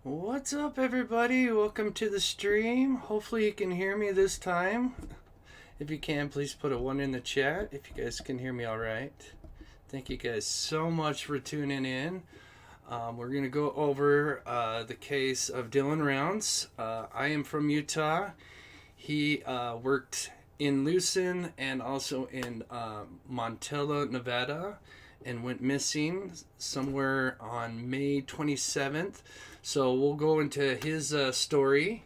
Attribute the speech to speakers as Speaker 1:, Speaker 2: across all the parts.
Speaker 1: What's up, everybody? Welcome to the stream. Hopefully, you can hear me this time. If you can, please put a 1 in the chat if you guys can hear me all right. Thank you guys so much for tuning in. We're going to go over the case of Dylan Rounds. I am from Utah. He worked in Lucin and also in Montello, Nevada, and went missing somewhere on May 27th. So we'll go into his story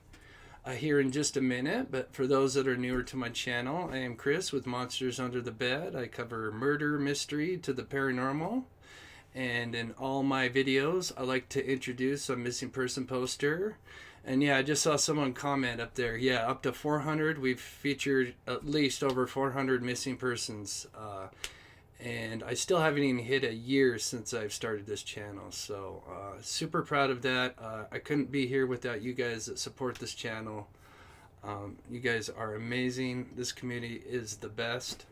Speaker 1: here in just a minute. But for those that are newer to my channel, I am Chris with Monsters Under the Bed. I cover murder, mystery to the paranormal. And in all my videos, I like to introduce a missing person poster. And yeah, I just saw someone comment up there. Yeah, up to 400. We've featured at least over 400 missing persons. And I still haven't even hit a year since I've started this channel. So super proud of that. I couldn't be here without you guys that support this channel. You guys are amazing. This community is the best.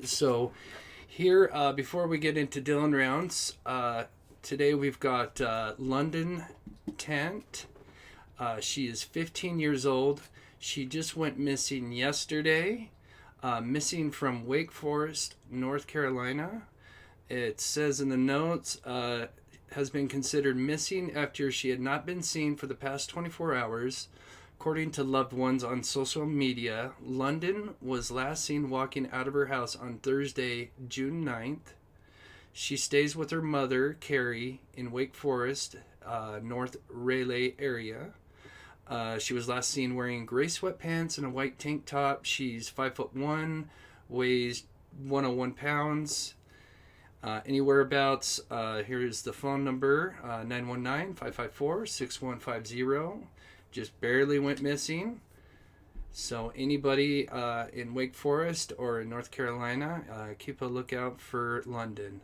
Speaker 1: So here, before we get into Dylan Rounds, today we've got London Tent. She is 15 years old. She just went missing yesterday. Missing from Wake Forest, North Carolina. It says in the notes, has been considered missing after she had not been seen for the past 24 hours. According to loved ones on social media, London was last seen walking out of her house on Thursday, June 9th. She stays with her mother, Carrie, in Wake Forest, North Raleigh area. She was last seen wearing gray sweatpants and a white tank top. She's 5'1", weighs 101 pounds. Any whereabouts, here's the phone number, 919-554-6150. Just barely went missing. So anybody in Wake Forest or in North Carolina, keep a lookout for London.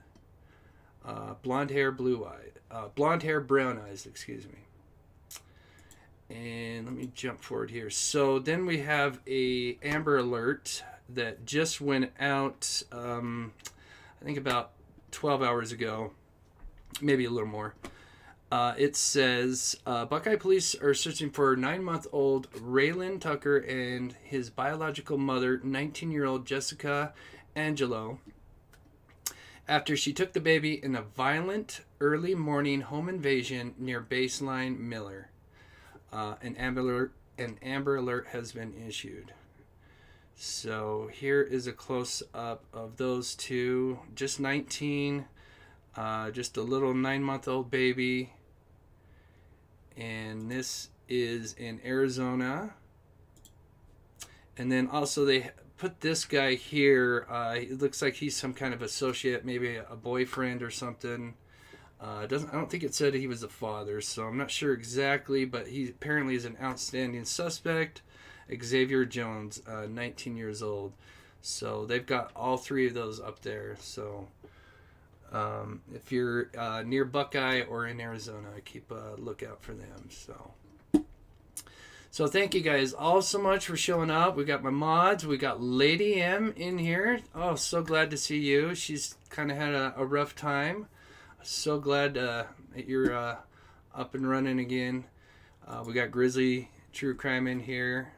Speaker 1: Blonde hair, brown eyes, excuse me. And let me jump forward here. So then we have a Amber Alert that just went out, I think about 12 hours ago, maybe a little more. It says, Buckeye police are searching for 9-month-old Raylan Tucker and his biological mother, 19-year-old Jessica Angelo, after she took the baby in a violent early morning home invasion near Baseline Miller. An Amber Alert has been issued. So here is a close-up of those two. Just 19, just a little 9-month-old baby. And this is in Arizona. And then also they put this guy here. It looks like he's some kind of associate, maybe a boyfriend or something. I don't think it said he was a father, so I'm not sure exactly, but he apparently is an outstanding suspect. Xavier Jones, 19 years old. So they've got all three of those up there. So if you're near Buckeye or in Arizona, keep a lookout for them. So thank you guys all so much for showing up. We got my mods. We got Lady M in here. Oh, so glad to see you. She's kind of had a rough time. So glad that you're up and running again. We got Grizzly True Crime in here.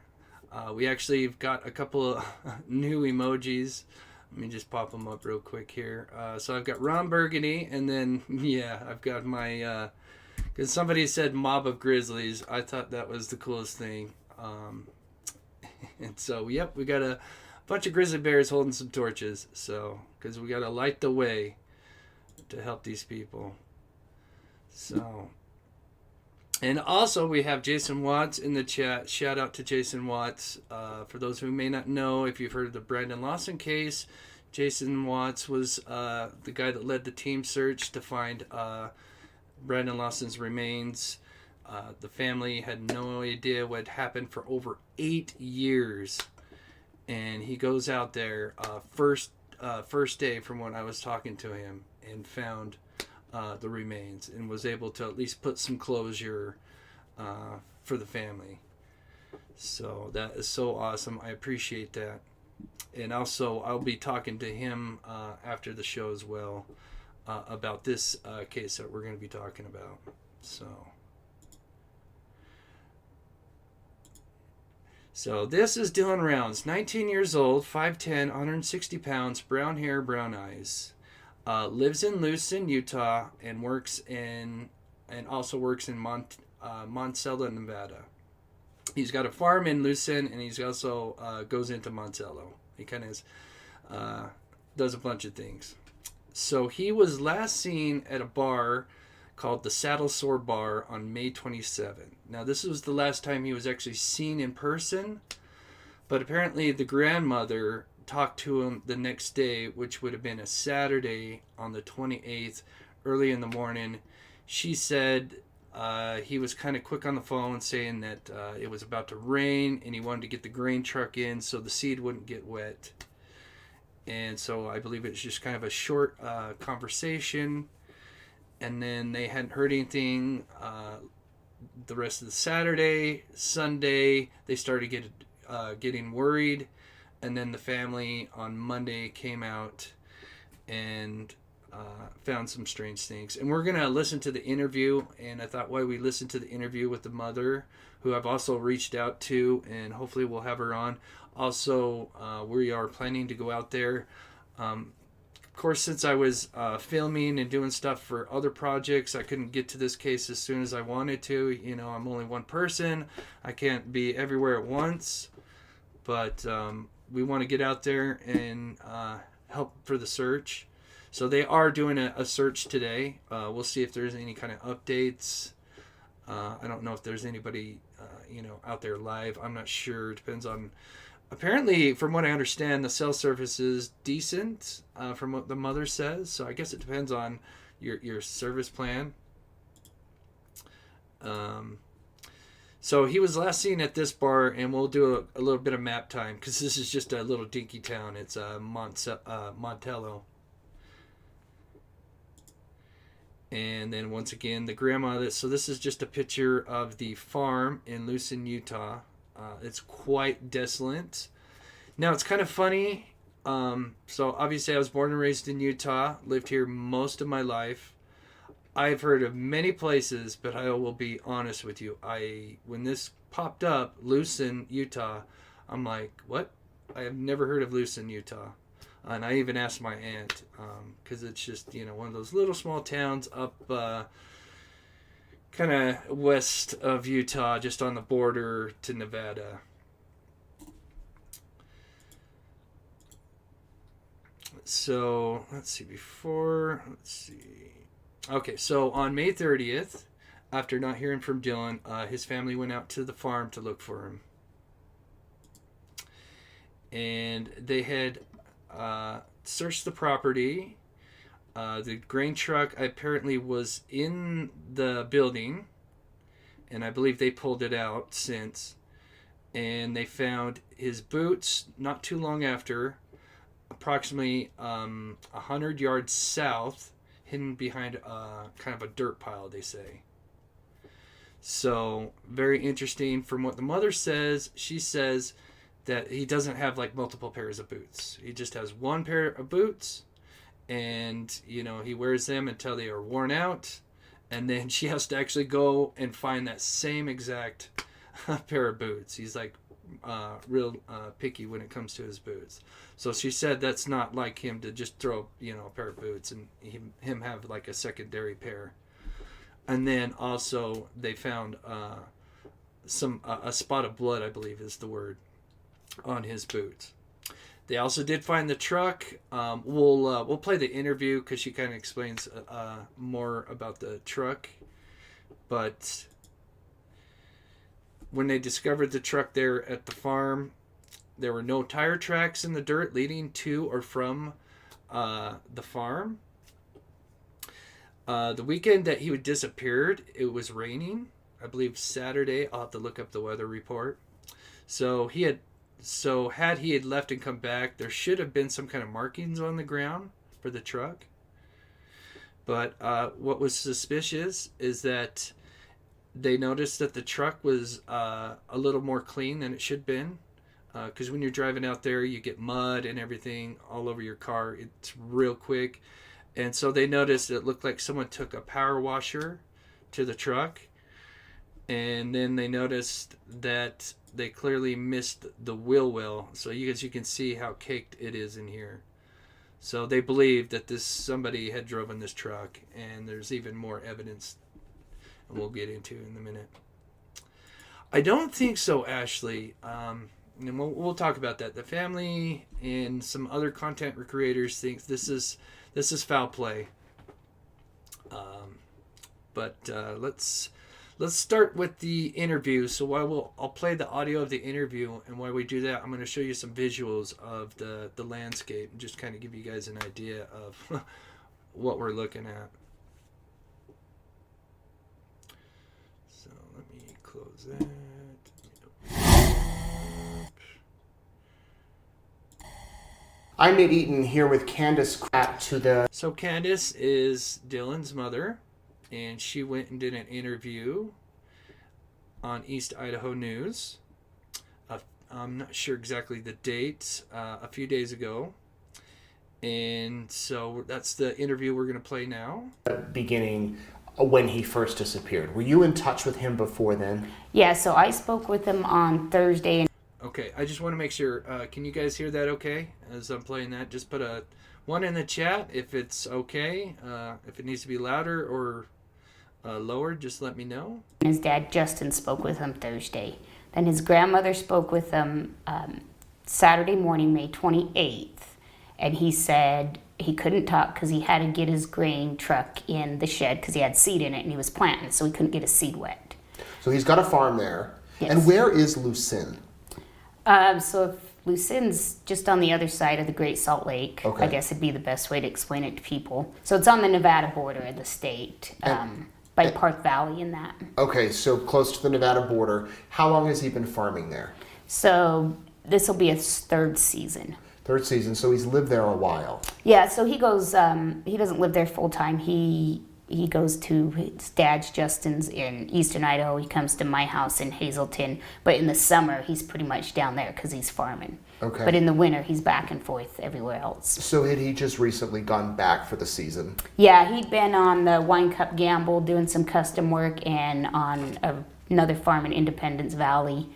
Speaker 1: We actually have got a couple of new emojis. Let me just pop them up real quick here. So I've got Ron Burgundy, and then, yeah, I've got my, because somebody said mob of grizzlies. I thought that was the coolest thing. And so, yep, we got a bunch of grizzly bears holding some torches. So, because we got to light the way to help these people. So, and also we have Jason Watts in the chat. Shout out to Jason Watts. For those who may not know, if you've heard of the Brandon Lawson case, Jason Watts was the guy that led the team search to find Brandon Lawson's remains. The family had no idea what happened for over 8 years, and he goes out there first day from when I was talking to him, and found the remains and was able to at least put some closure for the family. So that is so awesome. I appreciate that. And also I'll be talking to him after the show as well about this case that we're going to be talking about. So So this is Dylan Rounds, 19 years old, 5'10", 160 pounds, brown hair, brown eyes. Lives in Lucin, Utah, and also works in Montello, Nevada. He's got a farm in Lucin, and he's also goes into Montello. He kind of does a bunch of things. So he was last seen at a bar called the Saddle Sore Bar on May 27. Now this was the last time he was actually seen in person, but apparently the grandmother talked to him the next day, which would have been a Saturday on the 28th, early in the morning. She said he was kind of quick on the phone saying that it was about to rain and he wanted to get the grain truck in so the seed wouldn't get wet. And so I believe it was just kind of a short conversation. And then they hadn't heard anything the rest of the Saturday. Sunday, they started getting worried. And then the family on Monday came out and found some strange things. And we're going to listen to the interview. And I thought, why we listen to the interview with the mother, who I've also reached out to, and hopefully we'll have her on. Also, we are planning to go out there. Of course, since I was filming and doing stuff for other projects, I couldn't get to this case as soon as I wanted to. You know, I'm only one person. I can't be everywhere at once. But we want to get out there and help for the search. So they are doing a search today. We'll see if there's any kind of updates. I don't know if there's anybody, out there live. I'm not sure. It depends on... Apparently, from what I understand, the cell service is decent, from what the mother says. So I guess it depends on your service plan. So he was last seen at this bar, and we'll do a little bit of map time, because this is just a little dinky town. It's Montello. And then once again, the grandma. So this is just a picture of the farm in Lucin, Utah. It's quite desolate. Now, it's kind of funny. So obviously I was born and raised in Utah, lived here most of my life. I've heard of many places, but I will be honest with you. When this popped up, Lucin, Utah, I'm like, what? I have never heard of Lucin, Utah. And I even asked my aunt, because it's just, one of those little small towns up kind of west of Utah, just on the border to Nevada. So, let's see. Okay, so on May 30th, after not hearing from Dylan, his family went out to the farm to look for him. And they had searched the property. The grain truck apparently was in the building, and I believe they pulled it out since. And they found his boots not too long after, approximately 100 yards south, hidden behind kind of a dirt pile, they say. So, very interesting. From what the mother says, she says that he doesn't have like multiple pairs of boots. He just has one pair of boots, and he wears them until they are worn out, and then she has to actually go and find that same exact pair of boots. He's like real picky when it comes to his boots. So she said that's not like him to just throw a pair of boots and him have like a secondary pair. And then also they found a spot of blood, I believe is the word, on his boots. They also did find the truck. We'll play the interview because she kind of explains more about the truck. But when they discovered the truck there at the farm, there were no tire tracks in the dirt leading to or from the farm. The weekend that he disappeared, it was raining. I believe Saturday. I'll have to look up the weather report. So had he left and come back, there should have been some kind of markings on the ground for the truck. But what was suspicious is that they noticed that the truck was a little more clean than it should have been. Because when you're driving out there, you get mud and everything all over your car. It's real quick. And so they noticed it looked like someone took a power washer to the truck. And then they noticed that they clearly missed the wheel well. So you can see how caked it is in here. So they believe that somebody had driven this truck, and there's even more evidence, and we'll get into in a minute. I don't think so, Ashley. And we'll talk about that. The family and some other content creators think this is foul play. But let's start with the interview. So I'll play the audio of the interview, and while we do that, I'm going to show you some visuals of the landscape and just kind of give you guys an idea of what we're looking at. So let me close that.
Speaker 2: I'm Nate Eaton here with Candace
Speaker 1: So Candace is Dylan's mother, and she went and did an interview on East Idaho News. I'm not sure exactly the date, a few days ago. And so that's the interview we're going to play now.
Speaker 2: Beginning when he first disappeared. Were you in touch with him before then?
Speaker 3: Yeah, so I spoke with him on Thursday.
Speaker 1: Okay, I just want to make sure, can you guys hear that okay as I'm playing that? Just put a 1 in the chat if it's okay. If it needs to be louder or lower, just let me know.
Speaker 3: His dad, Justin, spoke with him Thursday. Then his grandmother spoke with him Saturday morning, May 28th. And he said he couldn't talk because he had to get his grain truck in the shed because he had seed in it and he was planting, so he couldn't get his seed wet.
Speaker 2: So he's got a farm there.
Speaker 3: Yes.
Speaker 2: And where is Lucin?
Speaker 3: So if Lucin's just on the other side of the Great Salt Lake,
Speaker 2: okay.
Speaker 3: I guess it'd be the best way to explain it to people. So it's on the Nevada border of the state, by Park Valley and that.
Speaker 2: Okay, so close to the Nevada border. How long has he been farming there?
Speaker 3: So this will be his third season.
Speaker 2: Third season, so he's lived there a while.
Speaker 3: Yeah, so he goes, he doesn't live there full time. He goes to his dad's, Justin's, in eastern Idaho. He comes to my house in Hazelton. But in the summer, he's pretty much down there because he's farming.
Speaker 2: Okay.
Speaker 3: But in the winter, he's back and forth everywhere else.
Speaker 2: So had he just recently gone back for the season?
Speaker 3: Yeah, he'd been on the Wine Cup Gamble doing some custom work and on another farm in Independence Valley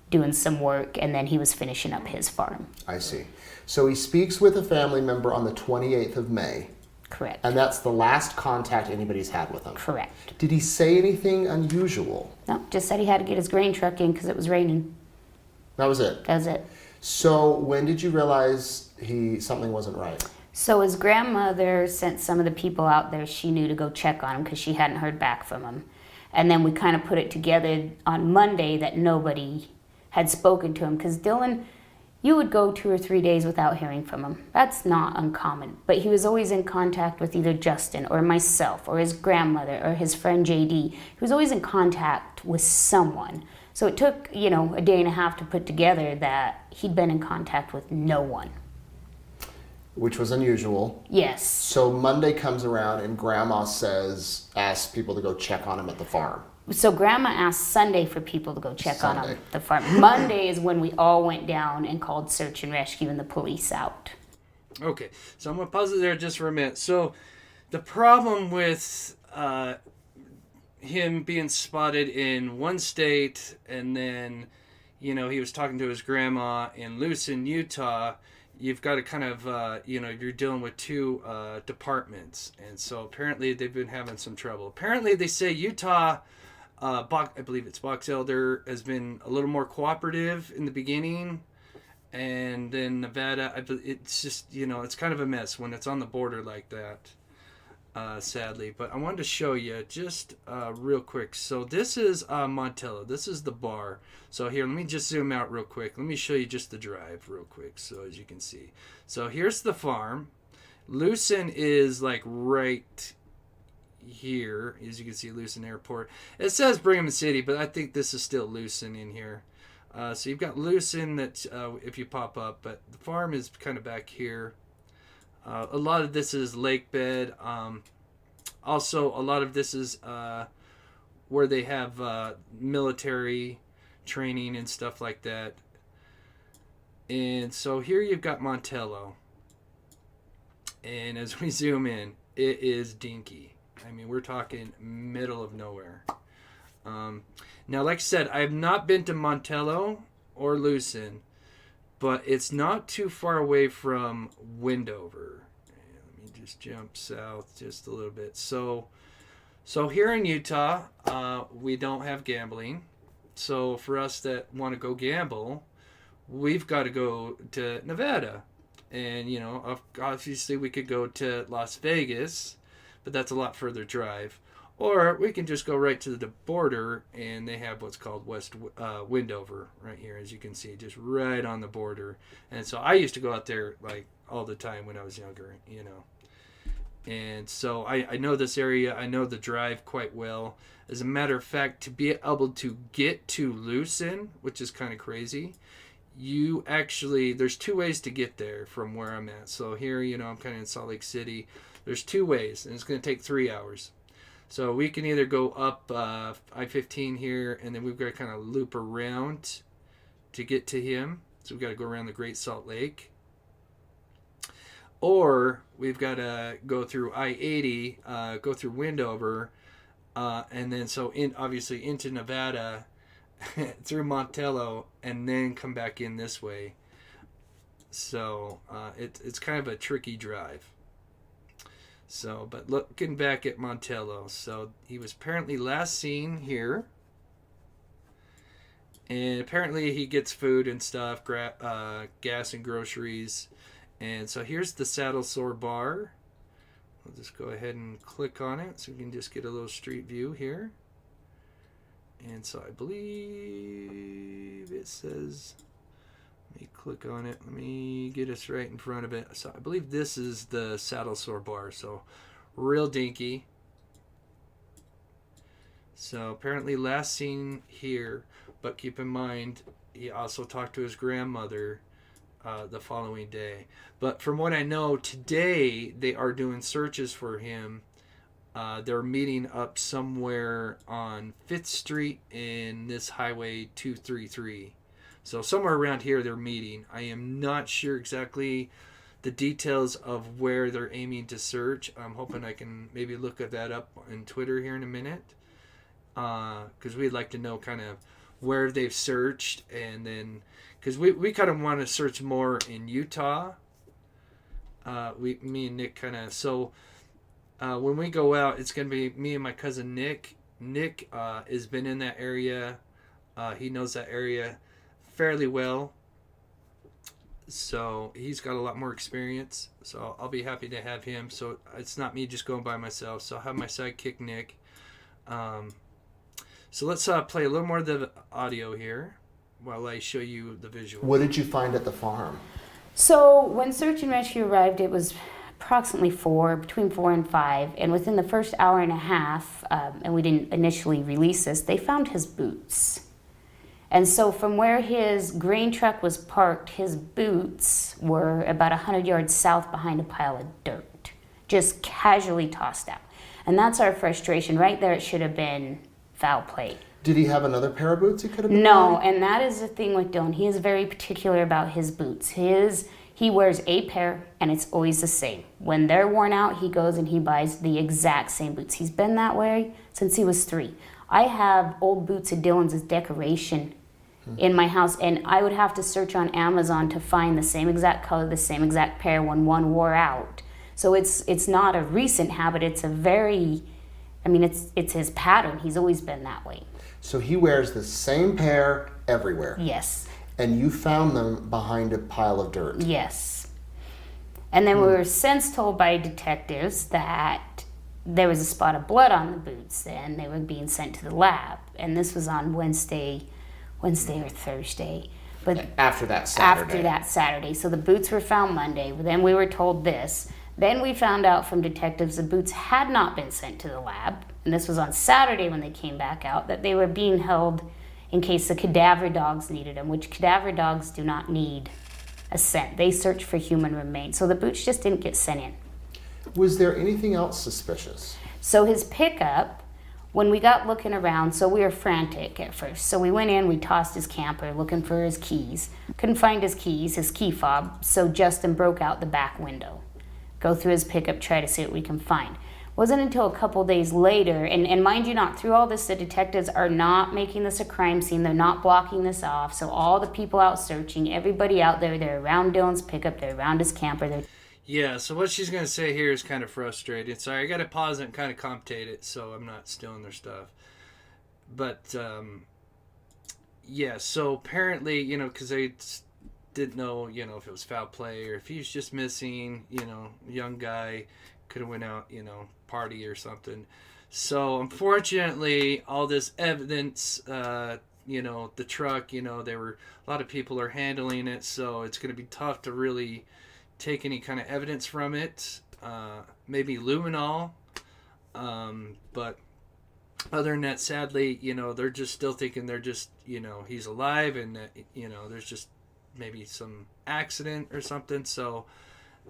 Speaker 3: doing some work. And then he was finishing up his farm.
Speaker 2: I see. So he speaks with a family member on the 28th of May.
Speaker 3: Correct.
Speaker 2: And that's the last contact anybody's had with him.
Speaker 3: Correct.
Speaker 2: Did he say anything unusual?
Speaker 3: No, just said he had to get his grain truck in because it was raining.
Speaker 2: That was it?
Speaker 3: That was it.
Speaker 2: So when did you realize something wasn't right?
Speaker 3: So his grandmother sent some of the people out there she knew to go check on him because she hadn't heard back from him. And then we kind of put it together on Monday that nobody had spoken to him because Dylan, you would go 2 or 3 days without hearing from him. That's not uncommon. But he was always in contact with either Justin or myself or his grandmother or his friend JD. He was always in contact with someone. So it took, a day and a half to put together that he'd been in contact with no one.
Speaker 2: Which was unusual.
Speaker 3: Yes.
Speaker 2: So Monday comes around and Grandma asks people to go check on him at the farm.
Speaker 3: So Grandma asked Sunday for people to go check on him at the farm. Monday is when we all went down and called search and rescue and the police out.
Speaker 1: Okay, so I'm going to pause it there just for a minute. So the problem with him being spotted in one state and then, he was talking to his grandma in Lucin, Utah, you've got to kind of, you're dealing with two departments. And so apparently they've been having some trouble. Apparently they say Utah... I believe it's Box Elder has been a little more cooperative in the beginning, and then Nevada, it's just, it's kind of a mess when it's on the border like that, sadly. But I wanted to show you just real quick. So this is Montello. This is the bar. So here, let me just zoom out real quick. Let me show you just the drive real quick, so as you can see. So here's the farm. Lucin is like right here, as you can see, Lucin Airport. It says Brigham City, but I think this is still Lucin in here. So you've got Lucin that if you pop up, but the farm is kind of back here. A lot of this is lake bed. Also, a lot of this is where they have military training and stuff like that. And so here you've got Montello. And as we zoom in, it is dinky. I mean, we're talking middle of nowhere. Now, like I said, I have not been to Montello or Lucin, but it's not too far away from Wendover. Let me just jump south just a little bit. So here in Utah, we don't have gambling. So for us that want to go gamble, we've got to go to Nevada. And, you know, obviously we could go to Las Vegas, but that's a lot further drive. Or we can just go right to the border, and they have what's called West Wendover right here, as you can see, just right on the border. And so I used to go out there like all the time when I was younger, you know. And so I know this area. I know the drive quite well. As a matter of fact, to be able to get to Lucin, which is kind of crazy, there's two ways to get there from where I'm at. So here, you know, I'm kind of in Salt Lake City. There's two ways, and it's going to take 3 hours. So we can either go up I-15 here, and then we've got to kind of loop around to get to him. So we've got to go around the Great Salt Lake. Or we've got to go through I-80, go through Wendover, and then obviously into Nevada, through Montello, and then come back in this way. So it's kind of a tricky drive. So, but looking back at Montello, so he was apparently last seen here. And apparently he gets food and stuff, gas and groceries. And so here's the Saddle Sore Bar. I'll just go ahead and click on it so we can just get a little street view here. And so I believe it says, let me click on it. Let me get us right in front of it. So I believe this is the Saddle Sore Bar. So real dinky. So apparently last seen here, but keep in mind he also talked to his grandmother the following day. But from what I know, today they are doing searches for him. They're meeting up somewhere on 5th Street in this Highway 233. So somewhere around here they're meeting. I am not sure exactly the details of where they're aiming to search. I'm hoping I can maybe look at that up on Twitter here in a minute. Because we'd like to know kind of where they've searched, and then because we kind of want to search more in Utah. Me and Nick kind of, so when we go out, it's going to be me and my cousin Nick. Nick has been in that area. He knows that area fairly well. So he's got a lot more experience. So I'll be happy to have him. So it's not me just going by myself. So I'll have my sidekick Nick. So let's play a little more of the audio here while I show you the visual.
Speaker 2: What did you find at the farm?
Speaker 3: So when search and rescue arrived, it was approximately between 4 and 5, and within the first hour and a half, and we didn't initially release this, they found his boots. And so from where his grain truck was parked, his boots were about 100 yards south behind a pile of dirt, just casually tossed out. And that's our frustration. Right there, it should have been foul play.
Speaker 2: Did he have another pair of boots he could have been
Speaker 3: No,
Speaker 2: wearing?
Speaker 3: and that is the thing with Dylan. He is very particular about his boots. He wears a pair, and it's always the same. When they're worn out, he goes and he buys the exact same boots. He's been that way since he was 3. I have old boots of Dylan's as decoration in my house, and I would have to search on Amazon to find the same exact color, the same exact pair when one wore out. So it's not a recent habit. It's a very, it's his pattern. He's always been that way.
Speaker 2: So he wears the same pair everywhere.
Speaker 3: Yes.
Speaker 2: And you found them behind a pile of dirt.
Speaker 3: Yes. And then we were since told by detectives that there was a spot of blood on the boots, and they were being sent to the lab. And this was on Wednesday or Thursday. But
Speaker 2: after that Saturday.
Speaker 3: After that Saturday. So the boots were found Monday. Then we were told this. Then we found out from detectives the boots had not been sent to the lab. And this was on Saturday when they came back out, that they were being held in case the cadaver dogs needed them, which cadaver dogs do not need a scent. They search for human remains. So the boots just didn't get sent in.
Speaker 2: Was there anything else suspicious?
Speaker 3: So his pickup, when we got looking around, so we were frantic at first. So we went in, we tossed his camper looking for his keys. Couldn't find his keys, his key fob, so Justin broke out the back window. Go through his pickup, try to see what we can find. Wasn't until a couple days later, and mind you not, through all this, the detectives are not making this a crime scene. They're not blocking this off. So all the people out searching, everybody out there, they're around Dylan's pickup, they're around his camper.
Speaker 1: Yeah, so what she's going to say here is kind of frustrating. Sorry, I got to pause it and kind of comptate it so I'm not stealing their stuff. But, yeah, so apparently, because they didn't know, if it was foul play or if he was just missing, young guy, could have went out, party or something. So, unfortunately, all this evidence, the truck, there were a lot of people are handling it, so it's going to be tough to really take any kind of evidence from it. Maybe luminol, but other than that, sadly, they're just still thinking they're just, he's alive and that, there's just maybe some accident or something. So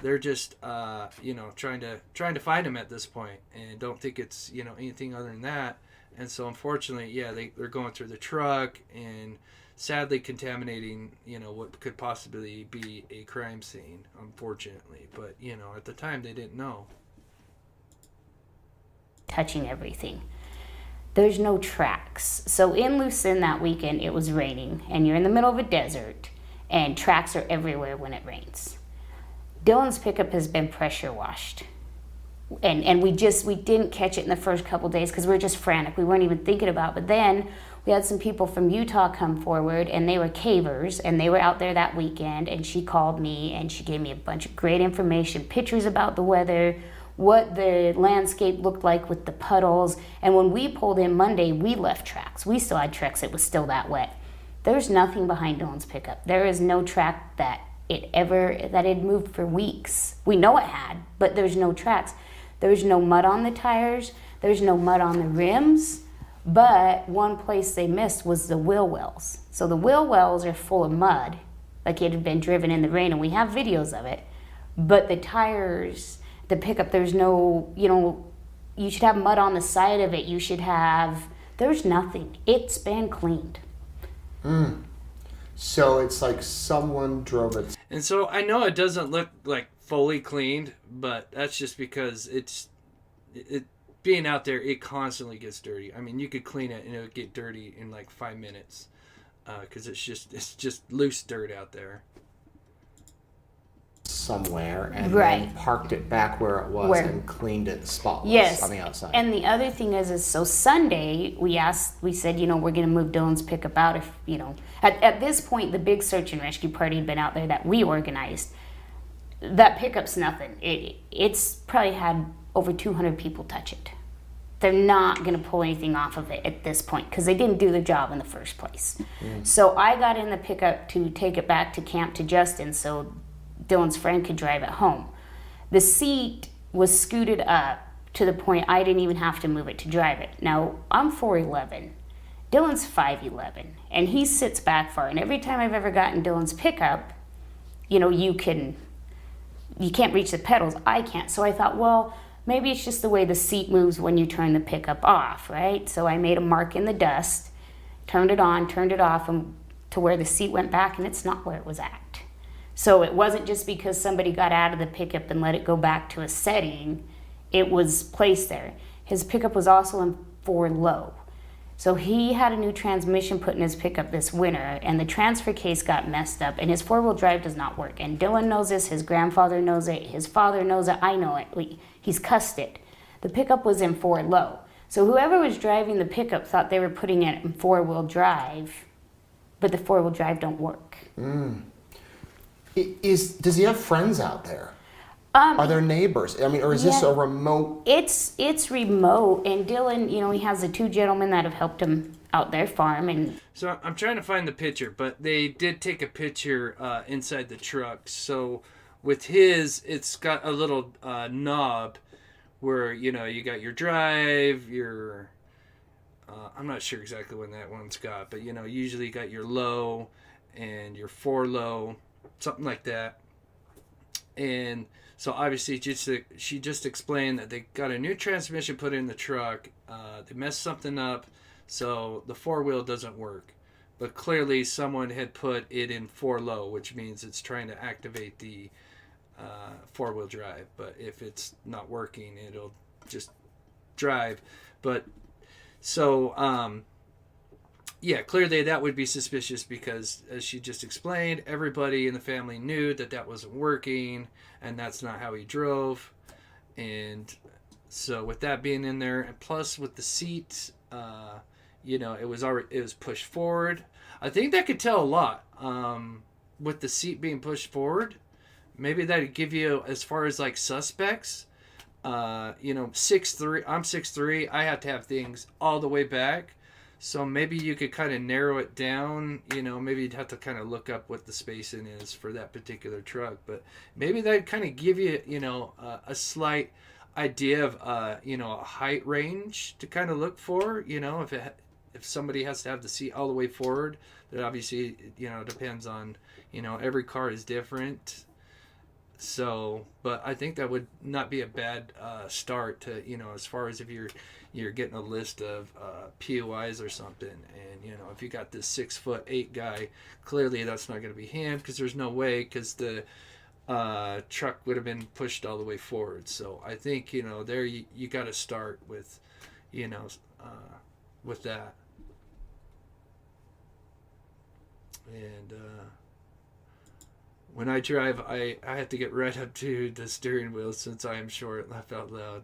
Speaker 1: they're just, trying to find him at this point and don't think it's, anything other than that. And so unfortunately, yeah, they're going through the truck and sadly contaminating, what could possibly be a crime scene, unfortunately. But, at the time they didn't know.
Speaker 3: Touching everything. There's no tracks. So in Lucin that weekend, it was raining, and you're in the middle of a desert, and tracks are everywhere when it rains. Dylan's pickup has been pressure washed. And we didn't catch it in the first couple days because we were just frantic. We weren't even thinking about it. But then we had some people from Utah come forward, and they were cavers, and they were out there that weekend, and she called me, and she gave me a bunch of great information, pictures about the weather, what the landscape looked like with the puddles. And when we pulled in Monday, we left tracks. We still had tracks. It was still that wet. There's nothing behind Dylan's pickup. There is no track that it had moved for weeks. We know it had, but there's no tracks. There's no mud on the tires. There's no mud on the rims. But one place they missed was the wheel wells. So the wheel wells are full of mud, like it had been driven in the rain, and we have videos of it. But the tires, the pickup, there's no, you should have mud on the side of it. There's nothing. It's been cleaned.
Speaker 2: So it's like someone drove it.
Speaker 1: And so I know it doesn't look like fully cleaned, but that's just because it being out there, it constantly gets dirty. I mean, you could clean it and it would get dirty in like 5 minutes because it's just loose dirt out there.
Speaker 2: Somewhere and
Speaker 3: Right.
Speaker 2: then parked it back where it was and cleaned it spotless
Speaker 3: Yes.
Speaker 2: on the outside.
Speaker 3: And the other thing is so Sunday we said, we're going to move Dylan's pickup out if, at this point, the big search and rescue party had been out there that we organized. That pickup's nothing. It's probably had over 200 people touch it. They're not going to pull anything off of it at this point because they didn't do the job in the first place. So I got in the pickup to take it back to camp to Justin so Dylan's friend could drive it home. The seat was scooted up to the point I didn't even have to move it to drive it. Now, I'm 4'11". Dylan's 5'11", and he sits back far. And every time I've ever gotten Dylan's pickup, you can't reach the pedals. I can't. So I thought, well, maybe it's just the way the seat moves when you turn the pickup off, right? So I made a mark in the dust, turned it on, turned it off, and to where the seat went back, and it's not where it was at. So it wasn't just because somebody got out of the pickup and let it go back to a setting. It was placed there. His pickup was also in 4 low. So he had a new transmission put in his pickup this winter, and the transfer case got messed up, and his 4-wheel drive does not work. And Dylan knows this, his grandfather knows it, his father knows it, I know it. He's cussed it. The pickup was in 4 low. So whoever was driving the pickup thought they were putting it in 4-wheel drive, but the 4-wheel drive don't work.
Speaker 2: Does he have friends out there? Are there neighbors? I mean, or is this a remote?
Speaker 3: It's remote, and Dylan, he has the 2 gentlemen that have helped him out there farm. And
Speaker 1: so I'm trying to find the picture, but they did take a picture inside the truck. So with his, it's got a little knob where you got your drive, your I'm not sure exactly when that one's got, but usually you got your low and your 4 low. Something like that. And so obviously she just explained that they got a new transmission put in the truck. They messed something up, so the 4-wheel doesn't work. But clearly someone had put it in 4 low, which means it's trying to activate the 4-wheel drive. But if it's not working, it'll just drive. But so yeah, clearly that would be suspicious because, as she just explained, everybody in the family knew that that wasn't working, and that's not how he drove. And so, with that being in there, and plus with the seat, it was pushed forward. I think that could tell a lot. With the seat being pushed forward, maybe that'd give you, as far as like suspects. 6'3". I'm 6'3". I have to have things all the way back. So maybe you could kind of narrow it down. Maybe you'd have to kind of look up what the spacing is for that particular truck. But maybe that'd kind of give you, a slight idea of, a height range to kind of look for. If somebody has to have the seat all the way forward, that obviously, depends on, every car is different. So, but I think that would not be a bad start to, as far as if you're getting a list of POIs or something, and if you got this 6'8" guy, clearly that's not going to be him because there's no way, because the truck would have been pushed all the way forward. So I think there you got to start with with that, and when I drive, I have to get right up to the steering wheel since I am short. Laugh out loud.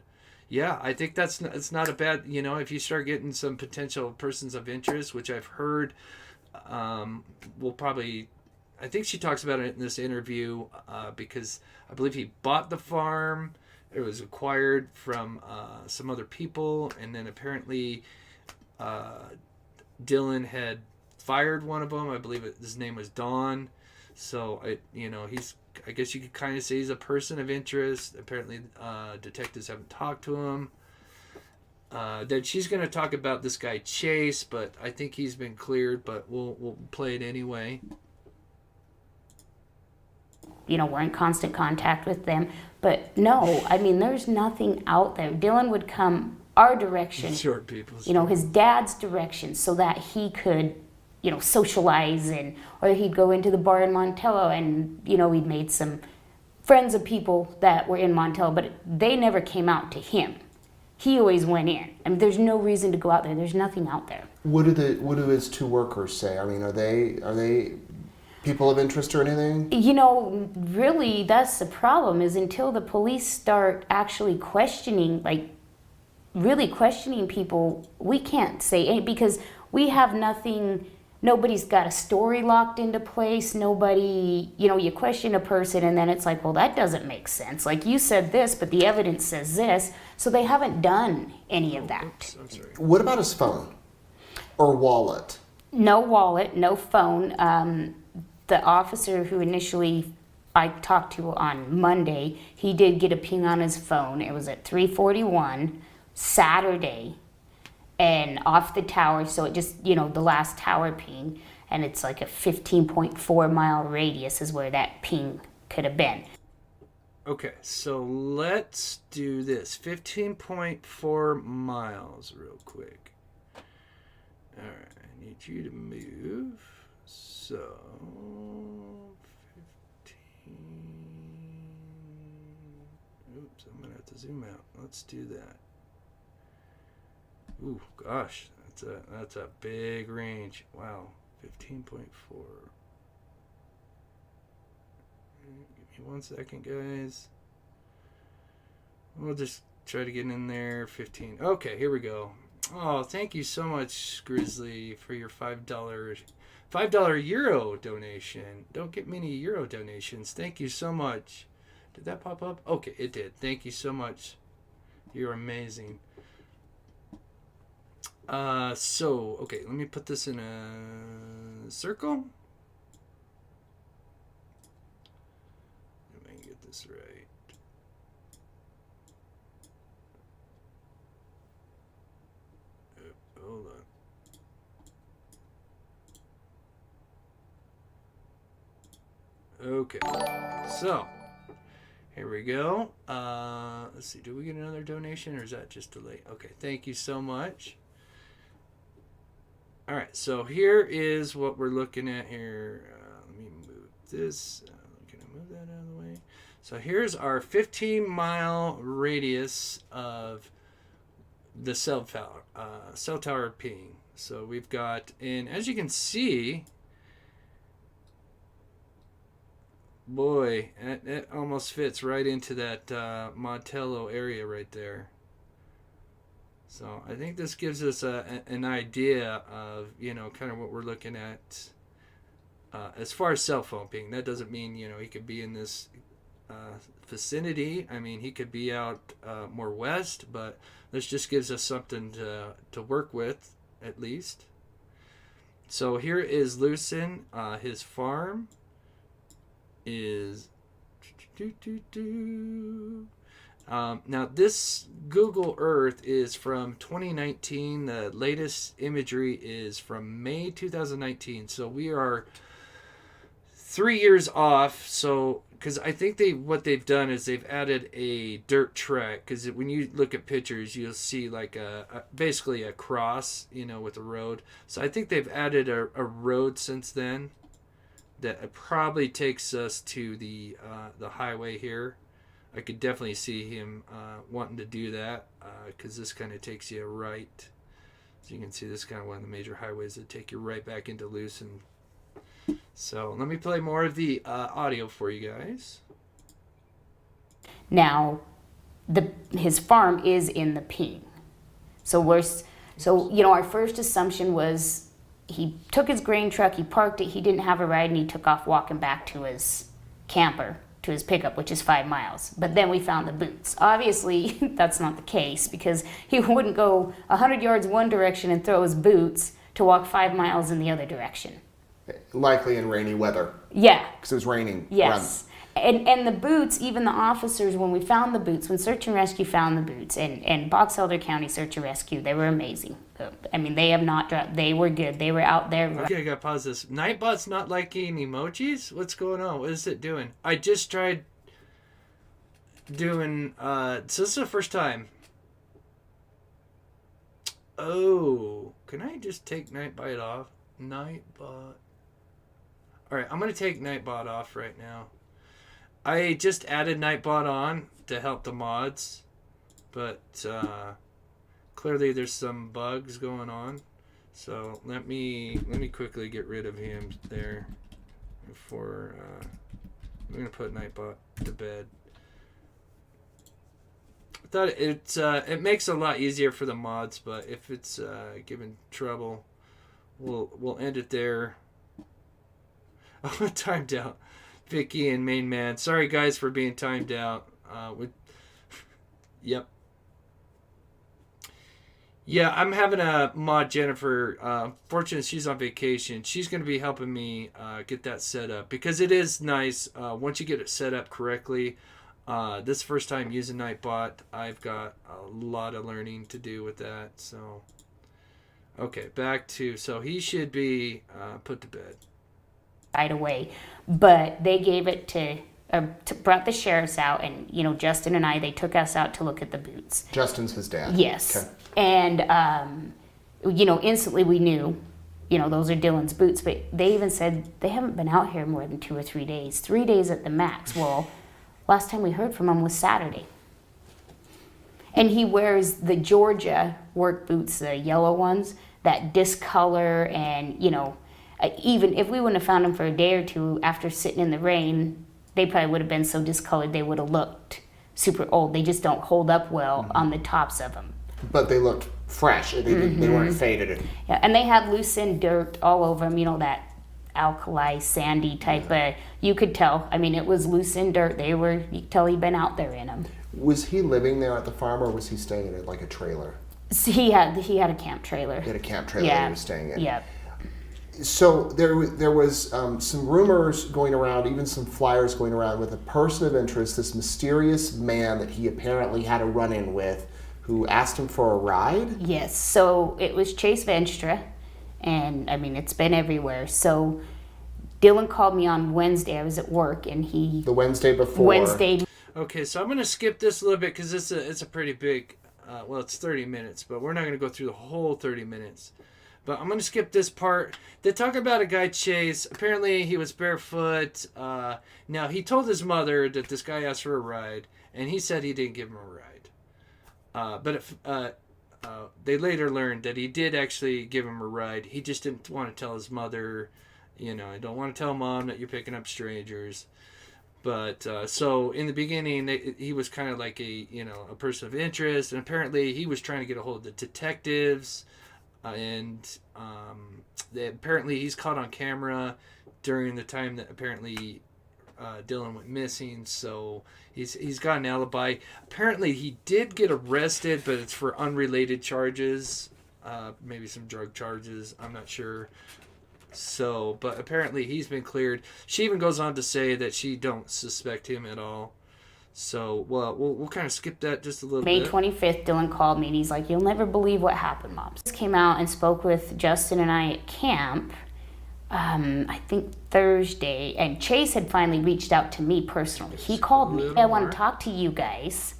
Speaker 1: Yeah, I think it's not a bad, if you start getting some potential persons of interest, which I've heard, will probably, I think she talks about it in this interview, because I believe he bought the farm. It was acquired from some other people, and then apparently Dylan had fired one of them. I believe his name was Don. So I guess you could kind of say he's a person of interest. Apparently, detectives haven't talked to him. Then she's going to talk about this guy Chase, but I think he's been cleared. But we'll play it anyway.
Speaker 3: We're in constant contact with them. But no, I mean, there's nothing out there. Dylan would come our direction.
Speaker 1: Short people.
Speaker 3: His dad's direction, so that he could socialize, or he'd go into the bar in Montello, and we'd made some friends of people that were in Montello, but they never came out to him. He always went in. I mean, there's no reason to go out there. There's nothing out there.
Speaker 2: What do his two workers say? I mean, are they people of interest or anything?
Speaker 3: Really, that's the problem, is until the police start actually questioning, really questioning people, we can't say anything, because we have nothing. Nobody's got a story locked into place. Nobody, you question a person and then it's like, well, that doesn't make sense. Like, you said this, but the evidence says this. So they haven't done any of that.
Speaker 1: Oops, I'm sorry.
Speaker 2: What about his phone or wallet?
Speaker 3: No wallet, no phone. The officer who initially I talked to on Monday, he did get a ping on his phone. It was at 3:41 Saturday, and off the tower, so it just, the last tower ping, and it's like a 15.4 mile radius is where that ping could have been.
Speaker 1: Okay, so let's do this. 15.4 miles real quick. All right, I need you to move. So, 15. Oops, I'm going to have to zoom out. Let's do that. Ooh, gosh, that's a big range. Wow, 15.4. Give me 1 second, guys. We'll just try to get in there. 15. Okay, here we go. Oh, thank you so much, Grizzly, for your $5 Euro donation. Don't get many Euro donations. Thank you so much. Did that pop up? Okay, it did. Thank you so much. You're amazing. Okay, let me put this in a circle. Let me get this right. Hold on. Okay, so here we go. Let's see, do we get another donation or is that just delayed? Okay, thank you so much. All right, so here is what we're looking at here. Let me move this. Can I move that out of the way? So here's our 15-mile radius of the cell tower ping. So we've got, and as you can see, boy, it almost fits right into that Montello area right there. So I think this gives us an idea of, kind of what we're looking at as far as cell phone ping. That doesn't mean, he could be in this vicinity. I mean, he could be out more west, but this just gives us something to work with, at least. So here is Lucin. His farm is... now, this Google Earth is from 2019. The latest imagery is from May 2019. So we are 3 years off. So, because I think what they've done is they've added a dirt track. Because when you look at pictures, you'll see like basically a cross, with a road. So I think they've added a road since then that probably takes us to the highway here. I could definitely see him wanting to do that because this kind of takes you right. So you can see this is kind of one of the major highways that take you right back into Lucin. So let me play more of the audio for you guys.
Speaker 3: Now, his farm is in the ping. So our first assumption was he took his grain truck, he parked it, he didn't have a ride, and he took off walking back to his camper, to his pickup, which is 5 miles. But then we found the boots. Obviously, that's not the case because he wouldn't go 100 yards one direction and throw his boots to walk 5 miles in the other direction.
Speaker 2: Likely in rainy weather.
Speaker 3: Yeah.
Speaker 2: Because it was raining.
Speaker 3: Yes. And the boots, even the officers, when we found the boots, when Search and Rescue found the boots, and Box Elder County Search and Rescue, they were amazing. I mean, they have not dropped. They were good. They were out there.
Speaker 1: Okay, I gotta pause this. Nightbot's not liking emojis? What's going on? What is it doing? I just tried doing, so this is the first time. Oh, can I just take Nightbot off? Nightbot. Alright, I'm gonna take Nightbot off right now. I just added Nightbot on to help the mods, but clearly there's some bugs going on. So let me quickly get rid of him there before I'm gonna put Nightbot to bed. I thought it makes it a lot easier for the mods, but if it's giving trouble, we'll end it there. Oh, timed out. Vicky and Main Man. Sorry, guys, for being timed out. Yep. Yeah, I'm having a mod, Jennifer. Fortunately, she's on vacation. She's going to be helping me get that set up. Because it is nice. Once you get it set up correctly, this first time using Nightbot, I've got a lot of learning to do with that. So, okay, back to... So he should be put to bed.
Speaker 3: Right away, but they gave it to brought the sheriffs out, and Justin and I, they took us out to look at the boots.
Speaker 2: Justin's his dad.
Speaker 3: Yes.
Speaker 2: Okay.
Speaker 3: And instantly we knew those are Dylan's boots, but they even said they haven't been out here more than 2 or 3 days, 3 days at the max. Well, last time we heard from him was Saturday, and he wears the Georgia work boots, the yellow ones, that discolor, and even if we wouldn't have found them for a day or two after sitting in the rain, they probably would have been so discolored they would have looked super old. They just don't hold up well on the tops of them.
Speaker 2: But they looked fresh. They weren't faded.
Speaker 3: Yeah, and they had Lucin dirt all over them, that alkali, sandy type of, you could tell. I mean, it was Lucin dirt. You could tell he'd been out there in them.
Speaker 2: Was he living there at the farm, or was he staying in like a trailer?
Speaker 3: So he had a camp trailer.
Speaker 2: He had a camp trailer that he was staying in.
Speaker 3: Yeah.
Speaker 2: So there was some rumors going around, even some flyers going around with a person of interest, this mysterious man that he apparently had a run-in with, who asked him for a ride?
Speaker 3: Yes, so it was Chase Venstra, and I mean, it's been everywhere. So Dylan called me on Wednesday. I was at work, and
Speaker 2: The Wednesday before.
Speaker 3: Wednesday.
Speaker 1: Okay, so I'm going to skip this a little bit because it's a pretty big, it's 30 minutes, but we're not going to go through the whole 30 minutes. But I'm going to skip this part. They talk about a guy, Chase. Apparently, he was barefoot. Now, he told his mother that this guy asked for a ride, and he said he didn't give him a ride. They later learned that he did actually give him a ride. He just didn't want to tell his mother, I don't want to tell mom that you're picking up strangers. But so in the beginning, he was kind of like a person of interest, and apparently he was trying to get a hold of the detectives, apparently he's caught on camera during the time that apparently Dylan went missing, so he's got an alibi. Apparently he did get arrested, but it's for unrelated charges, maybe some drug charges. I'm not sure. So, but apparently he's been cleared. She even goes on to say that she don't suspect him at all. So, well, we'll kind of skip that just a little
Speaker 3: May
Speaker 1: bit.
Speaker 3: 25th, Dylan called me and he's like, "You'll never believe what happened, Mom." He came out and spoke with Justin and I at camp, I think Thursday, and Chase had finally reached out to me personally. He called me, "I want to talk to you guys."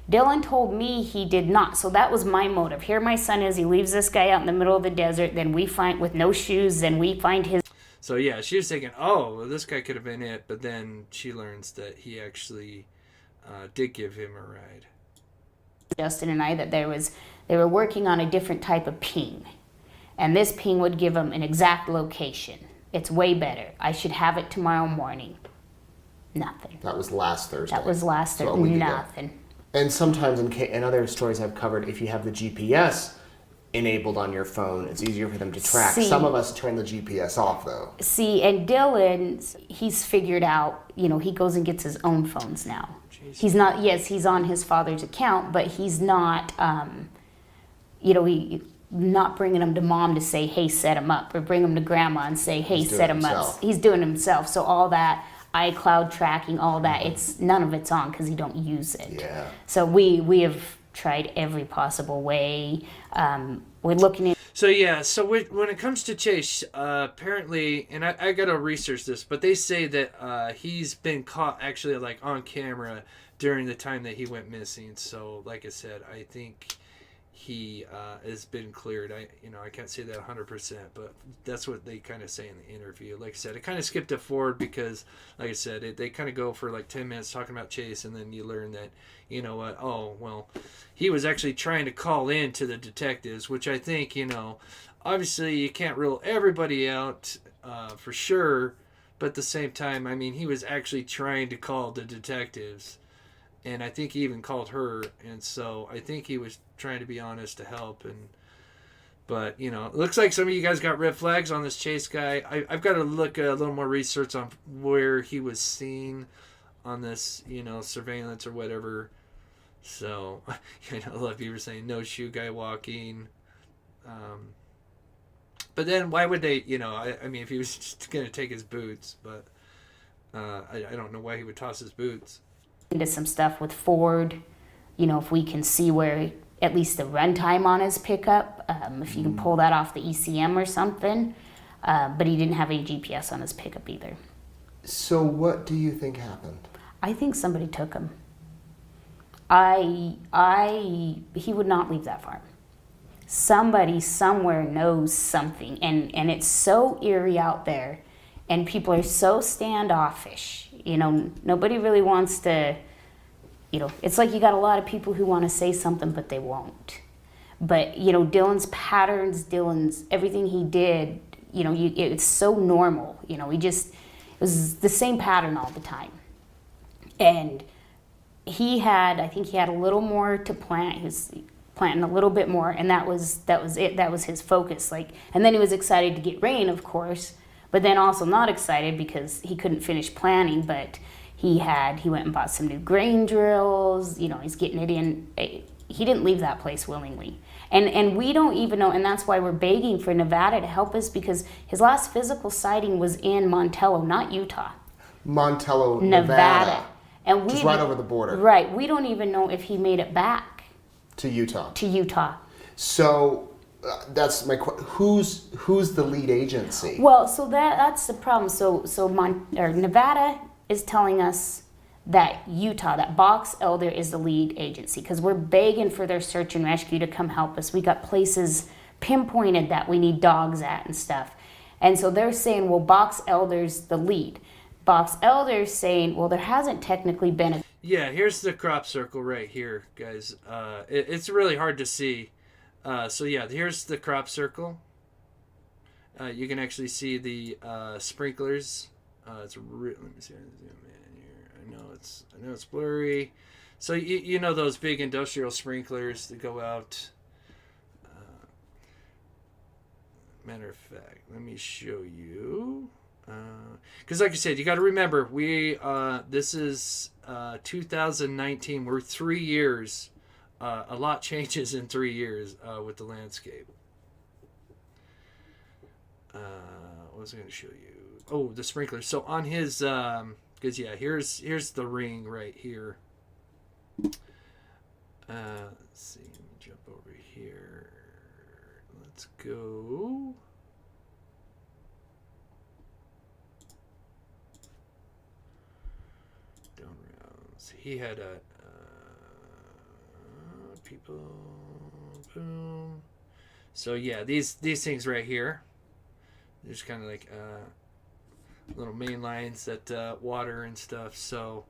Speaker 3: Dylan told me he did not, so that was my motive. Here my son is, he leaves this guy out in the middle of the desert, then we find, with no shoes, then we find his...
Speaker 1: So yeah, she was thinking, oh, well, this guy could have been it, but then she learns that he actually did give him a ride.
Speaker 3: Justin and I, that they were working on a different type of ping, and this ping would give them an exact location. It's way better. I should have it tomorrow morning. Nothing.
Speaker 2: That was last Thursday.
Speaker 3: That was last Thursday. Nothing.
Speaker 2: And sometimes in other stories I've covered, if you have the GPS enabled on your phone, it's easier for them to track. Some of us turn the GPS off, though.
Speaker 3: See, and Dylan, he's figured out, he goes and gets his own phones now. Jeez. He's not, yes, he's on his father's account, but he's not, not bringing them to mom to say, hey, set him up, or bring them to grandma and say, hey, set him up. He's doing it himself. So all that iCloud tracking, all that, none of it's on because he don't use it.
Speaker 2: Yeah.
Speaker 3: So we have tried every possible way. We're looking at...
Speaker 1: So yeah, so when it comes to Chase, apparently, and I got to research this, but they say that he's been caught actually like on camera during the time that he went missing. So like I said, I think he has been cleared. I can't say that 100%, but that's what they kind of say in the interview. Like I said, I kind of skipped it forward because, like I said, they kind of go for like 10 minutes talking about Chase, and then you learn that, he was actually trying to call in to the detectives, which I think, obviously you can't rule everybody out for sure, but at the same time, I mean, he was actually trying to call the detectives. And I think he even called her, and so I think he was trying to be honest to help. But it looks like some of you guys got red flags on this Chase guy. I've got to look a little more research on where he was seen on this, surveillance or whatever. So, a lot of people were saying no shoe guy walking. But then why would they, I mean, if he was just going to take his boots, but I don't know why he would toss his boots.
Speaker 3: Into some stuff with Ford, if we can see where at least the runtime on his pickup, if you can pull that off the ECM or something, but he didn't have any GPS on his pickup either.
Speaker 2: So what do you think happened?
Speaker 3: I think somebody took him. He would not leave that farm. Somebody somewhere knows something, and it's so eerie out there, and people are so standoffish. Nobody really wants to, it's like you got a lot of people who want to say something, but they won't. But, Dylan's patterns, everything he did, it's so normal. It was the same pattern all the time. And I think he had a little more to plant. He was planting a little bit more, and that was it. That was his focus. And then he was excited to get rain, of course, but then also not excited because he couldn't finish planting, but he went and bought some new grain drills, he's getting it in. He didn't leave that place willingly. And we don't even know, and that's why we're begging for Nevada to help us, because his last physical sighting was in Montello, not Utah.
Speaker 2: Montello, Nevada.
Speaker 3: And we
Speaker 2: just right over the border.
Speaker 3: Right. We don't even know if he made it back.
Speaker 2: To Utah.
Speaker 3: So...
Speaker 2: that's my question. Who's the lead agency?
Speaker 3: Well, so that's the problem. So Nevada is telling us that Utah, that Box Elder is the lead agency, because we're begging for their search and rescue to come help us. We got places pinpointed that we need dogs at and stuff. And so they're saying, well, box elder's the lead. Box elder's saying, well, there hasn't technically been a...
Speaker 1: Yeah, here's the crop circle right here, guys. It's really hard to see. So yeah, here's the crop circle. You can actually see the sprinklers. Let me see. Zoom in here. I know it's blurry. So you know those big industrial sprinklers that go out. Matter of fact, let me show you. Because like I said, you got to remember, this is 2019. We're 3 years. A lot changes in 3 years with the landscape. What was I going to show you? Oh, the sprinkler. So on his, because yeah, here's the ring right here. Let's see. Let me jump over here. Let's go. Down rounds. He had a people. Boom. So yeah, these things right here. There's kind of like little main lines that water and stuff. So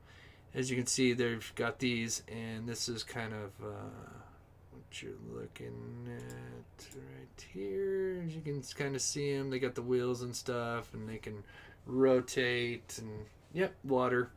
Speaker 1: as you can see, they've got these, and this is kind of what you're looking at right here. As you can kind of see them, they got the wheels and stuff, and they can rotate, and yep, water.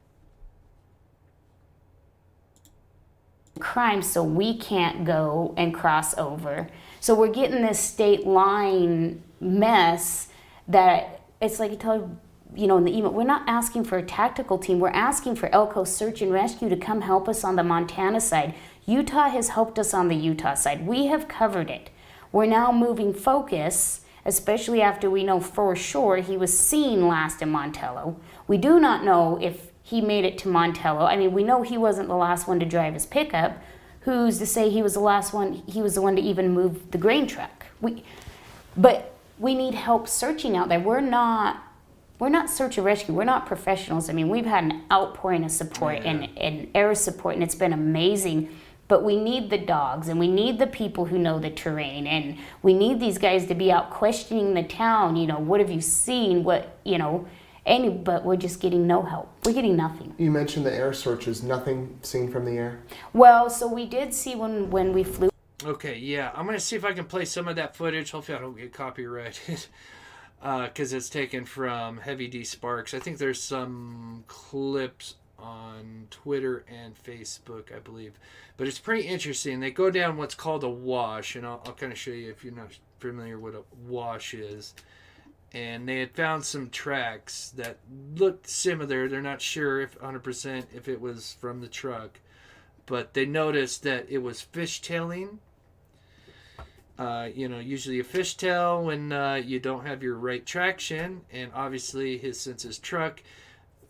Speaker 3: Crime, so we can't go and cross over. So we're getting this state line mess that it's like you tell you know in the email, we're not asking for a tactical team, we're asking for Elko Search and Rescue to come help us on the Montana side. Utah has helped us on the Utah side. We have covered it. We're now moving focus, especially after we know for sure he was seen last in Montello. We do not know if he made it to Montello. I mean, we know he wasn't the last one to drive his pickup. Who's to say he was the last one, he was the one to even move the grain truck? But we need help searching out there. We're not search and rescue. We're not professionals. I mean, we've had an outpouring of support and air support, and it's been amazing. But we need the dogs, and we need the people who know the terrain, and we need these guys to be out questioning the town. You know, what have you seen? What, you know, but we're just getting no help. We're getting nothing.
Speaker 2: You mentioned the air searches. Nothing seen from the air?
Speaker 3: Well, so we did see when we flew.
Speaker 1: Okay, yeah. I'm going to see if I can play some of that footage. Hopefully I don't get copyrighted. Because it's taken from Heavy D Sparks. I think there's some clips on Twitter and Facebook, I believe. But it's pretty interesting. They go down what's called a wash. And I'll kind of show you if you're not familiar what a wash is. And they had found some tracks that looked similar. They're not sure if 100% if it was from the truck. But they noticed that it was fishtailing. Usually a fishtail when you don't have your right traction. And obviously, since his truck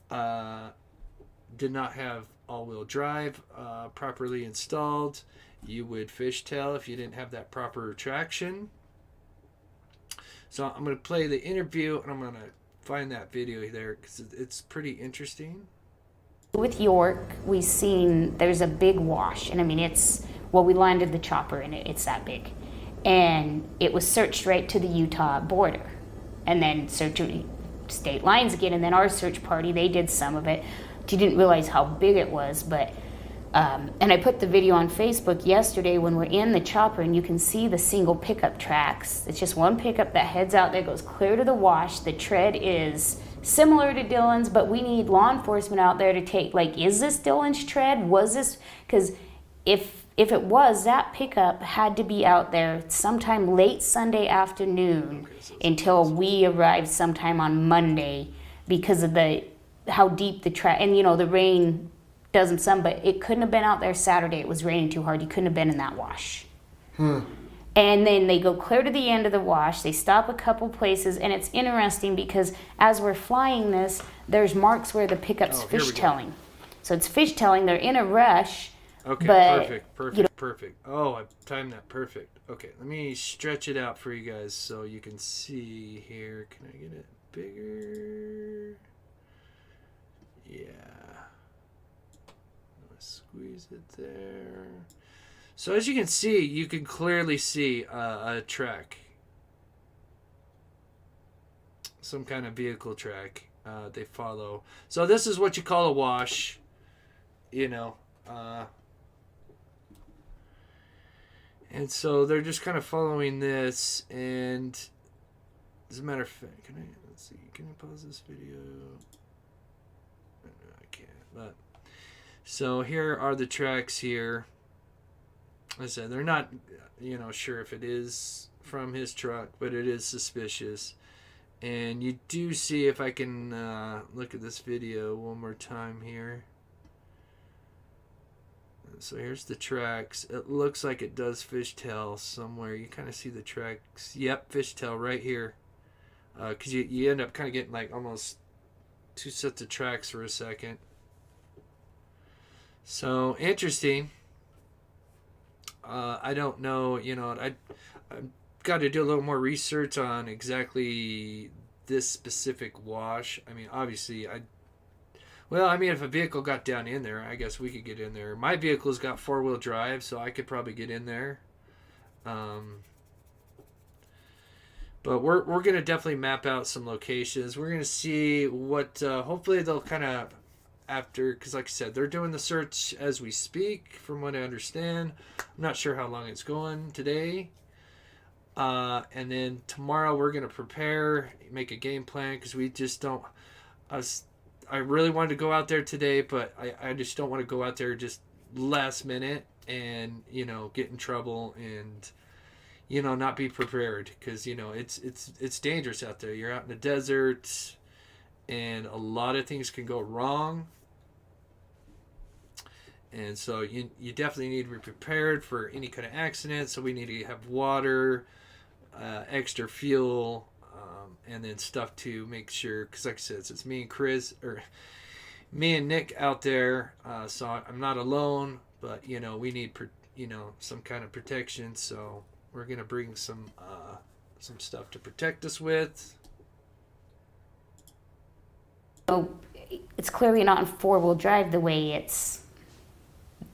Speaker 1: did not have all-wheel drive properly installed, you would fishtail if you didn't have that proper traction. So I'm going to play the interview, and I'm going to find that video there because it's pretty interesting.
Speaker 3: With York, we seen there's a big wash, and I mean we landed the chopper in it. It's that big, and it was searched right to the Utah border, and then searched state lines again, and then our search party they did some of it. You didn't realize how big it was, but. And I put the video on Facebook yesterday when we're in the chopper, and you can see the single pickup tracks. It's just one pickup that heads out there, goes clear to the wash. The tread is similar to Dylan's, but we need law enforcement out there to take, like, is this Dylan's tread? Was this? Because if it was, that pickup had to be out there sometime late Sunday afternoon until we arrived sometime on Monday because of how deep the track, and the rain doesn't some, but it couldn't have been out there Saturday. It was raining too hard. You couldn't have been in that wash. And then they go clear to the end of the wash. They stop a couple places, and it's interesting because as we're flying this, there's marks where the pickup's fishtailing. So it's fishtailing. They're in a rush.
Speaker 1: Okay,
Speaker 3: but,
Speaker 1: perfect. Oh, I timed that perfect. Okay, let me stretch it out for you guys so you can see here. Can I get it bigger? Yeah. Squeeze it there. So as you can see, you can clearly see a track. Some kind of vehicle track they follow. So this is what you call a wash, you know. And so they're just kind of following this. And as a matter of fact, let's see, can I pause this video? No, I can't. But so here are the tracks here. Like I said, they're not, sure if it is from his truck, but it is suspicious. And you do see, if I can look at this video one more time here. So here's the tracks. It looks like it does fishtail somewhere. You kind of see the tracks. Yep, fishtail right here. Because you end up kind of getting like almost two sets of tracks for a second. So interesting. I don't know, I've got to do a little more research on exactly this specific wash. I mean, obviously, if a vehicle got down in there, I guess we could get in there. My vehicle's got 4-wheel drive, so I could probably get in there. But we're going to definitely map out some locations. We're going to see what, hopefully they'll kind of, after, because like I said, they're doing the search as we speak, from what I understand. I'm not sure how long it's going today. And then tomorrow we're going to prepare, make a game plan, because we just don't, I really wanted to go out there today, but I just don't want to go out there just last minute and, get in trouble and, not be prepared, because, it's dangerous out there. You're out in the desert and a lot of things can go wrong. And so you definitely need to be prepared for any kind of accident. So we need to have water, extra fuel, and then stuff to make sure. Because like I said, it's me and Nick out there. So I'm not alone, but we need some kind of protection. So we're gonna bring some stuff to protect us with.
Speaker 3: So it's clearly not in 4-wheel drive the way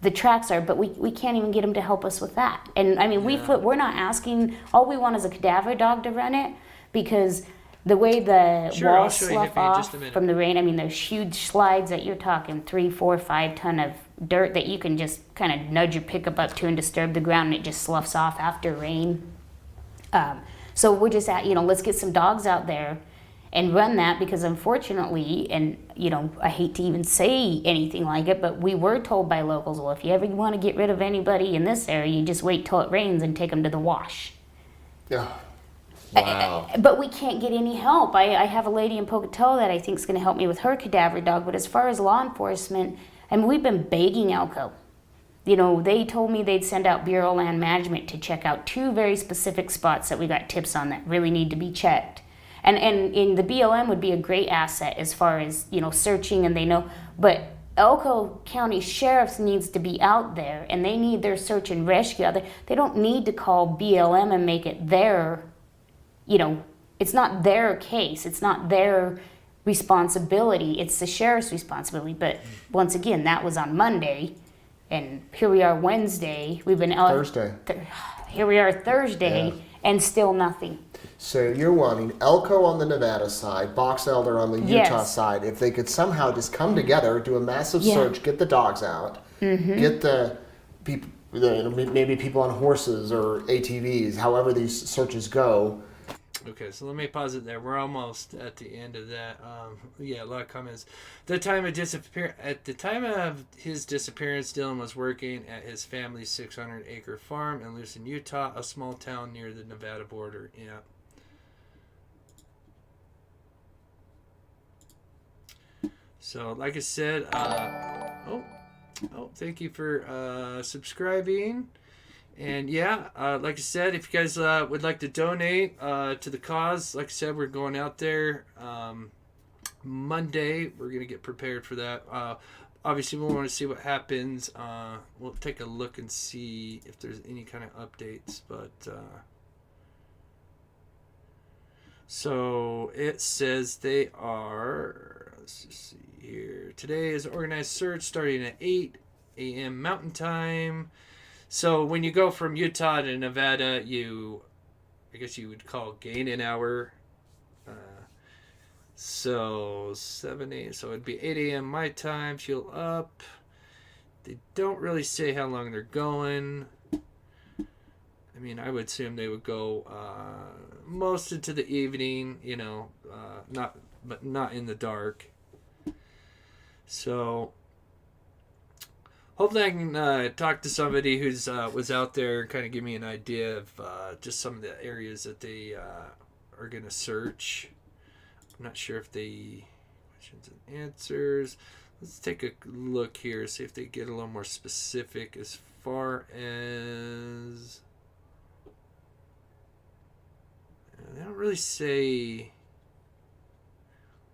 Speaker 3: the tracks are, but we can't even get them to help us with that. And I mean, we're not asking, all we want is a cadaver dog to run it, because the way the walls slough off from the rain, I mean, there's huge slides that you're talking 3, 4, 5 ton of dirt that you can just kind of nudge your pickup up to and disturb the ground, and it just sloughs off after rain. So we're just let's get some dogs out there and run that, because unfortunately, and I hate to even say anything like it, but we were told by locals, well, if you ever want to get rid of anybody in this area, you just wait till it rains and take them to the wash.
Speaker 2: Yeah. Wow.
Speaker 3: But we can't get any help. I have a lady in Pocatello that I think is going to help me with her cadaver dog, but as far as law enforcement, I mean, we've been begging Elko. They told me they'd send out Bureau of Land Management to check out 2 very specific spots that we got tips on that really need to be checked. And in the BLM would be a great asset as far as, searching, and they know. But Elko County Sheriff's needs to be out there, and they need their search and rescue out there. They don't need to call BLM and make it their, it's not their case. It's not their responsibility. It's the sheriff's responsibility. But once again, that was on Monday, and here we are Wednesday. We've been
Speaker 2: Thursday.
Speaker 3: Here we are Thursday, and still nothing.
Speaker 2: So you're wanting Elko on the Nevada side, Box Elder on the Utah side. If they could somehow just come together, do a massive search, get the dogs out, get the people, maybe people on horses or ATVs, however these searches go.
Speaker 1: Okay, so let me pause it there. We're almost at the end of that. A lot of comments. At the time of his disappearance, Dylan was working at his family's 600-acre farm in Lucin, Utah, a small town near the Nevada border. Yeah. So, like I said, thank you for subscribing. And like I said, if you guys would like to donate to the cause, like I said, we're going out there Monday. We're going to get prepared for that. Obviously, we'll want to see what happens. We'll take a look and see if there's any kind of updates. But so it says they are, let's just see here. Today is an organized search starting at 8 a.m. Mountain Time. So when you go from Utah to Nevada, I guess you would gain an hour. Uh, so 7 a.m. So it'd be 8 a.m. my time. Fuel up. They don't really say how long they're going. I mean, I would assume they would go most into the evening. Not in the dark. So hopefully I can talk to somebody who's was out there and kind of give me an idea of just some of the areas that they are going to search. I'm not sure if they questions and answers. Let's take a look here, see if they get a little more specific as far as they don't really say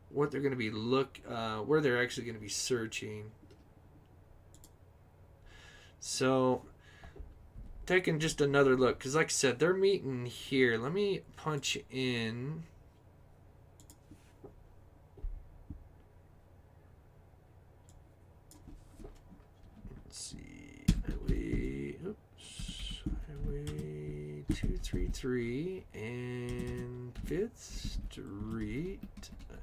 Speaker 1: what they're going to be where they're actually going to be searching. So taking just another look, because like I said, they're meeting here. Let me punch in. Let's see. Highway 233 and 5th Street, I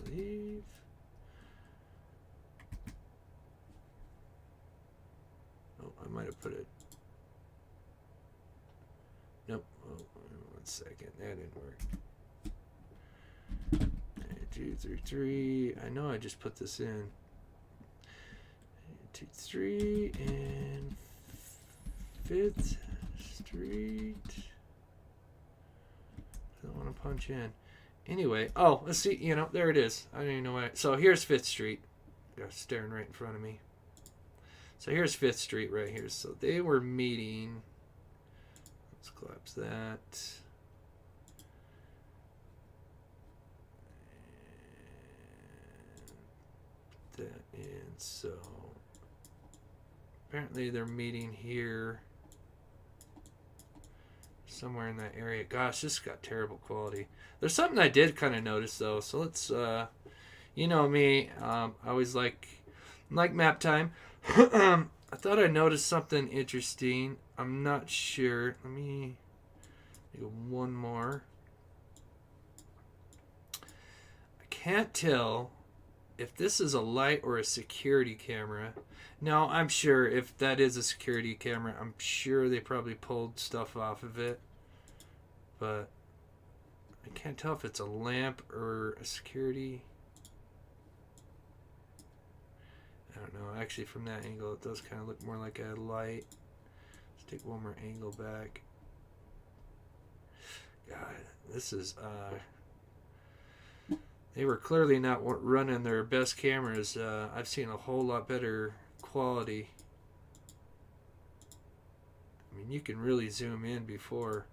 Speaker 1: believe. Oh, I might have put it. Nope. Oh, 1 second. That didn't work. 233. I know I just put this in. 233 and 5th Street. I don't want to punch in. Anyway, let's see. There it is. I don't even know why. So here's 5th Street. They're staring right in front of me. So here's 5th Street right here. So they were meeting. Let's collapse that. Put that in. So apparently they're meeting here. Somewhere in that area. Gosh, this got terrible quality. There's something I did kind of notice though. So let's, you know me, I always like map time. I thought I noticed something interesting. I'm not sure. Let me go one more. I can't tell if this is a light or a security camera. Now, I'm sure if that is a security camera, I'm sure they probably pulled stuff off of it. But I can't tell if it's a lamp or a security. I don't know. Actually, from that angle, it does kind of look more like a light. Let's take one more angle back. God, this is... They were clearly not running their best cameras. I've seen a whole lot better quality. I mean, you can really zoom in before.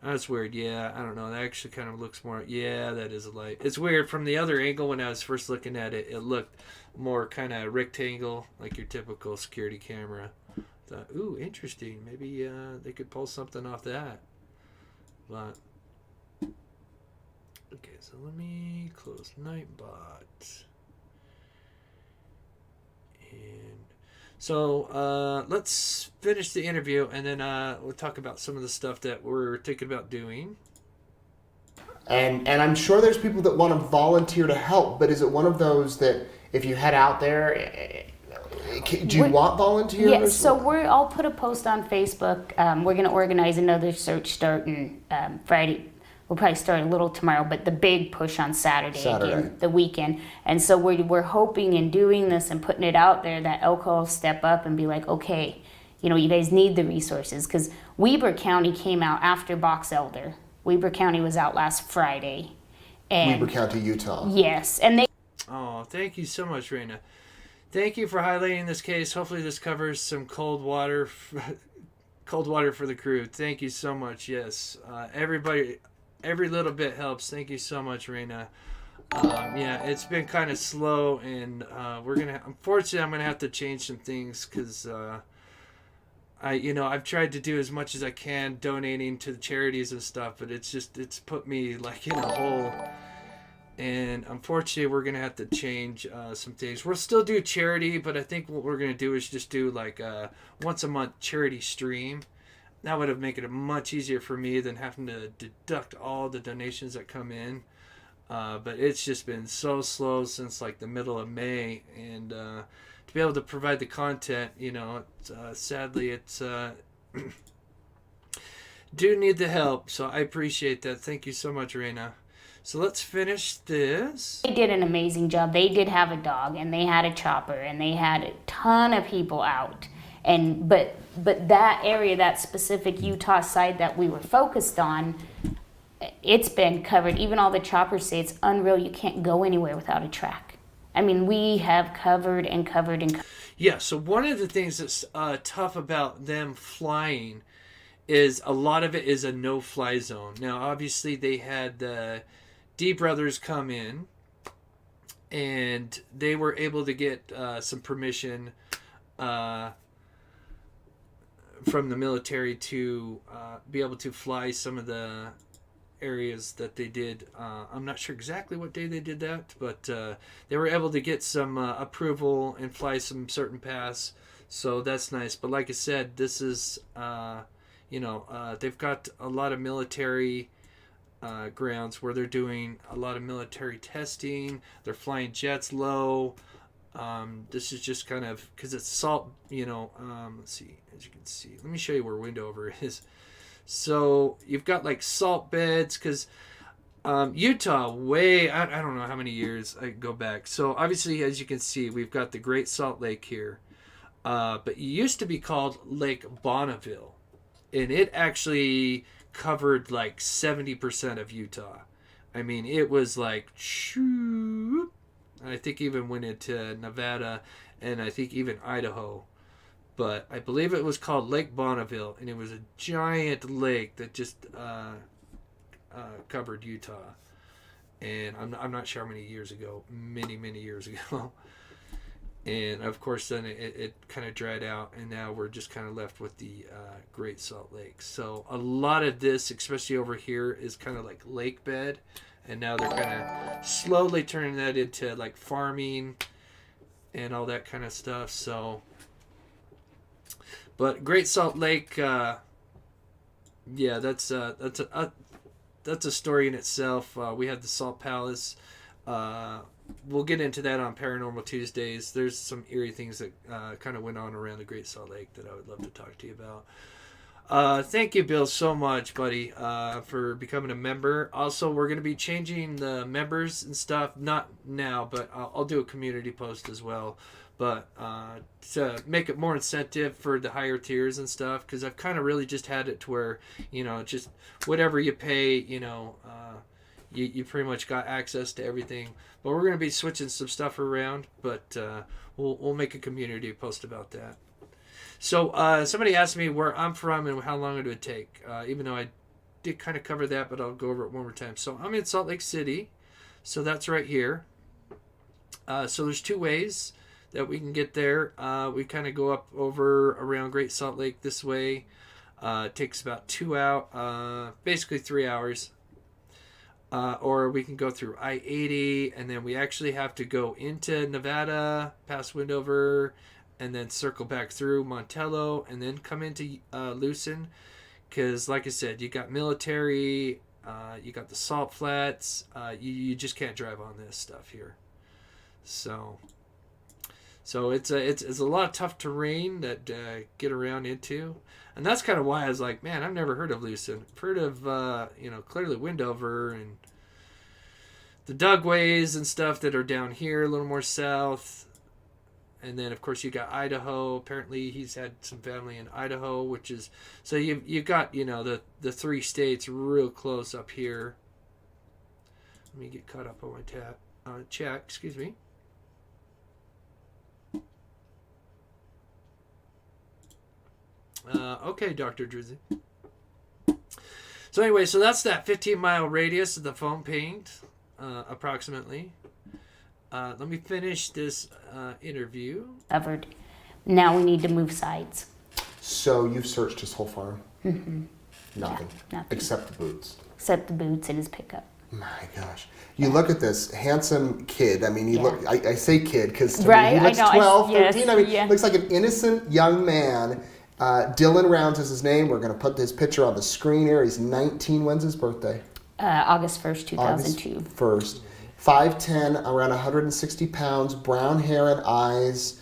Speaker 1: That's weird. Yeah, I don't know. That actually kind of looks more... Yeah, that is a light. It's weird. From the other angle, when I was first looking at it, it looked more kind of rectangle, like your typical security camera. Thought, ooh, interesting. Maybe they could pull something off that. But... Okay, so let me close Nightbot. And... So, let's finish the interview, and then we'll talk about some of the stuff that we're thinking about doing.
Speaker 2: And I'm sure there's people that want to volunteer to help, but is it one of those that if you head out there, do you want volunteers?
Speaker 3: Yes, so I'll put a post on Facebook. We're going to organize another search starting Friday. We'll probably start a little tomorrow, but the big push on Saturday. Again, the weekend. And so we're hoping in doing this and putting it out there that Elko will step up and be like, okay, you guys need the resources. Because Weber County came out after Box Elder. Weber County was out last Friday. And
Speaker 2: Weber County, Utah.
Speaker 3: Yes. And they...
Speaker 1: Oh, thank you so much, Raina. Thank you for highlighting this case. Hopefully this covers some cold water for the crew. Thank you so much. Yes. Everybody... Every little bit helps. Thank you so much, Raina. Yeah, it's been kind of slow, and unfortunately, I'm gonna have to change some things because I've tried to do as much as I can donating to the charities and stuff, but it's put me like in a hole. And unfortunately, we're going to have to change some things. We'll still do charity, but I think what we're going to do is just do like a once a month charity stream. That would have made it much easier for me than having to deduct all the donations that come in. But it's just been so slow since like the middle of May, and to be able to provide the content, sadly, it's do need the help. So I appreciate that. Thank you so much, Raina. So let's finish this.
Speaker 3: They did an amazing job. They did have a dog, and they had a chopper, and they had a ton of people out. And but that area, that specific Utah side that we were focused on, it's been covered. Even all the choppers say it's unreal. You can't go anywhere without a track. I mean, we have covered and covered and covered.
Speaker 1: Yeah, so one of the things that's tough about them flying is a lot of it is a no-fly zone. Now, obviously, they had the D brothers come in, and they were able to get some permission from the military to be able to fly some of the areas that they did. I'm not sure exactly what day they did that, but they were able to get some approval and fly some certain paths. So that's nice. But like I said, this is, they've got a lot of military grounds where they're doing a lot of military testing. They're flying jets low. This is just kind of, because it's salt, let's see, as you can see. Let me show you where Windover is. So you've got like salt beds, because Utah, I don't know how many years I go back. So obviously, as you can see, we've got the Great Salt Lake here. But it used to be called Lake Bonneville. And it actually covered like 70% of Utah. I mean, it was like, I think even went into Nevada, and I think even Idaho. But I believe it was called Lake Bonneville, and it was a giant lake that just covered Utah. And I'm not sure how many years ago, many years ago. And of course, then it kind of dried out, and now we're just kind of left with the Great Salt Lake. So a lot of this, especially over here, is kind of like lake bed, and now they're kind of slowly turning that into like farming and all that kind of stuff. So, but Great Salt Lake, that's a story in itself. We had the Salt Palace. We'll get into that on Paranormal Tuesdays. There's some eerie things that kind of went on around the Great Salt Lake that I would love to talk to you about. Thank you, Bill, so much, buddy, for becoming a member. Also, we're going to be changing the members and stuff. Not now, but I'll do a community post as well. But to make it more incentive for the higher tiers and stuff, because I've kind of really just had it to where, just whatever you pay, you pretty much got access to everything. But we're going to be switching some stuff around, but we'll make a community post about that. So somebody asked me where I'm from and how long it would take, even though I did kind of cover that, but I'll go over it one more time. So I'm in Salt Lake City, so that's right here. So there's two ways that we can get there. We kind of go up over around Great Salt Lake this way. It takes about 3 hours. Or we can go through I-80, and then we actually have to go into Nevada, past Windover, and then circle back through Montello, and then come into Lucin. Because, like I said, you got military, you got the salt flats. You just can't drive on this stuff here. So it's a lot of tough terrain that get around into. And that's kind of why I was like, man, I've never heard of Lucin. I've heard of, clearly Windover and the Dugways and stuff that are down here a little more south. And then, of course, you got Idaho. Apparently, he's had some family in Idaho, which is... So you've got, the 3 states real close up here. Let me get caught up on my chat. Excuse me. Okay, Dr. Drizzy. So anyway, so that's that 15-mile radius of the foam paint, approximately. Let me finish this interview.
Speaker 3: Covered. Now we need to move sides.
Speaker 2: So you've searched his whole farm?
Speaker 3: Mm-hmm.
Speaker 2: Nothing.
Speaker 3: Yeah, nothing.
Speaker 2: Except the boots.
Speaker 3: Except the boots and his pickup.
Speaker 2: My gosh. You look at this handsome kid. I mean, he
Speaker 3: Yeah.
Speaker 2: look. I say kid because he
Speaker 3: Right, I
Speaker 2: looks
Speaker 3: know,
Speaker 2: 12,
Speaker 3: yes,
Speaker 2: 13. I mean,
Speaker 3: yeah.
Speaker 2: looks like an innocent young man. Dylan Rounds is his name. We're going to put his picture on the screen here. He's 19. When's his birthday?
Speaker 3: August 1st, 2002.
Speaker 2: August 1st. 5'10", around 160 pounds, brown hair and eyes.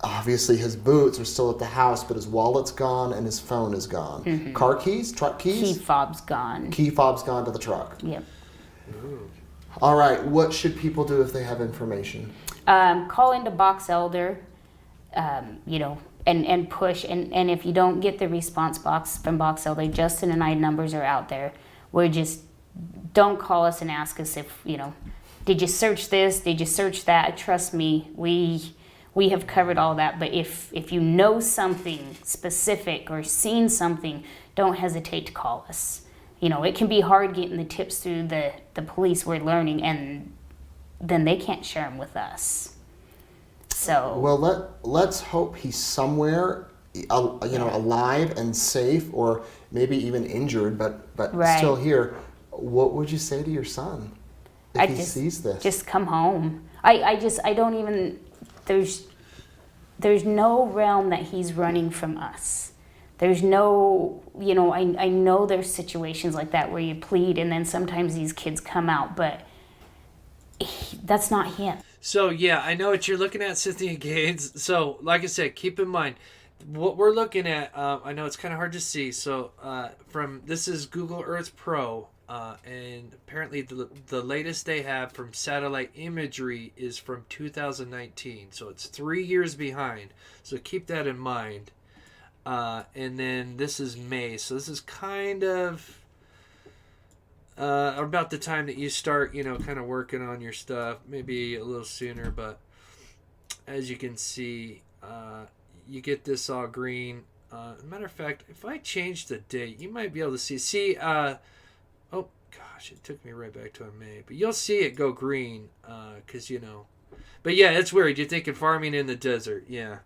Speaker 2: Obviously, his boots are still at the house, but his wallet's gone and his phone is gone.
Speaker 3: Mm-hmm.
Speaker 2: Car keys? Truck keys?
Speaker 3: Key fob's gone.
Speaker 2: Key fob's gone to the truck.
Speaker 3: Yep.
Speaker 2: All right, what should people do if they have information?
Speaker 3: Call into Box Elder, and push. And if you don't get the response box from Box Elder, Justin and I numbers are out there. Don't call us and ask us if, did you search this? Did you search that? Trust me, we have covered all that. But if you know something specific or seen something, don't hesitate to call us. It can be hard getting the tips through the police, we're learning, and then they can't share them with us. So
Speaker 2: Well, let's hope he's somewhere, alive and safe, or maybe even injured, but
Speaker 3: Right.
Speaker 2: still here. What would you say to your son if he sees this?
Speaker 3: Just come home. I don't even, there's no realm that he's running from us. There's no, I know there's situations like that where you plead and then sometimes these kids come out, but that's not him.
Speaker 1: So, yeah, I know what you're looking at, Cynthia Gaines. So, like I said, keep in mind, what we're looking at, I know it's kind of hard to see. So, this is Google Earth Pro, and apparently the latest they have from satellite imagery is from 2019. So, it's 3 years behind. So, keep that in mind. And then this is May. So, this is kind of about the time that you start, kind of working on your stuff, maybe a little sooner, but as you can see, you get this all green. Matter of fact, if I change the date, you might be able to see, oh gosh, it took me right back to May, but you'll see it go green, because, but yeah, it's weird. You're thinking farming in the desert. Yeah.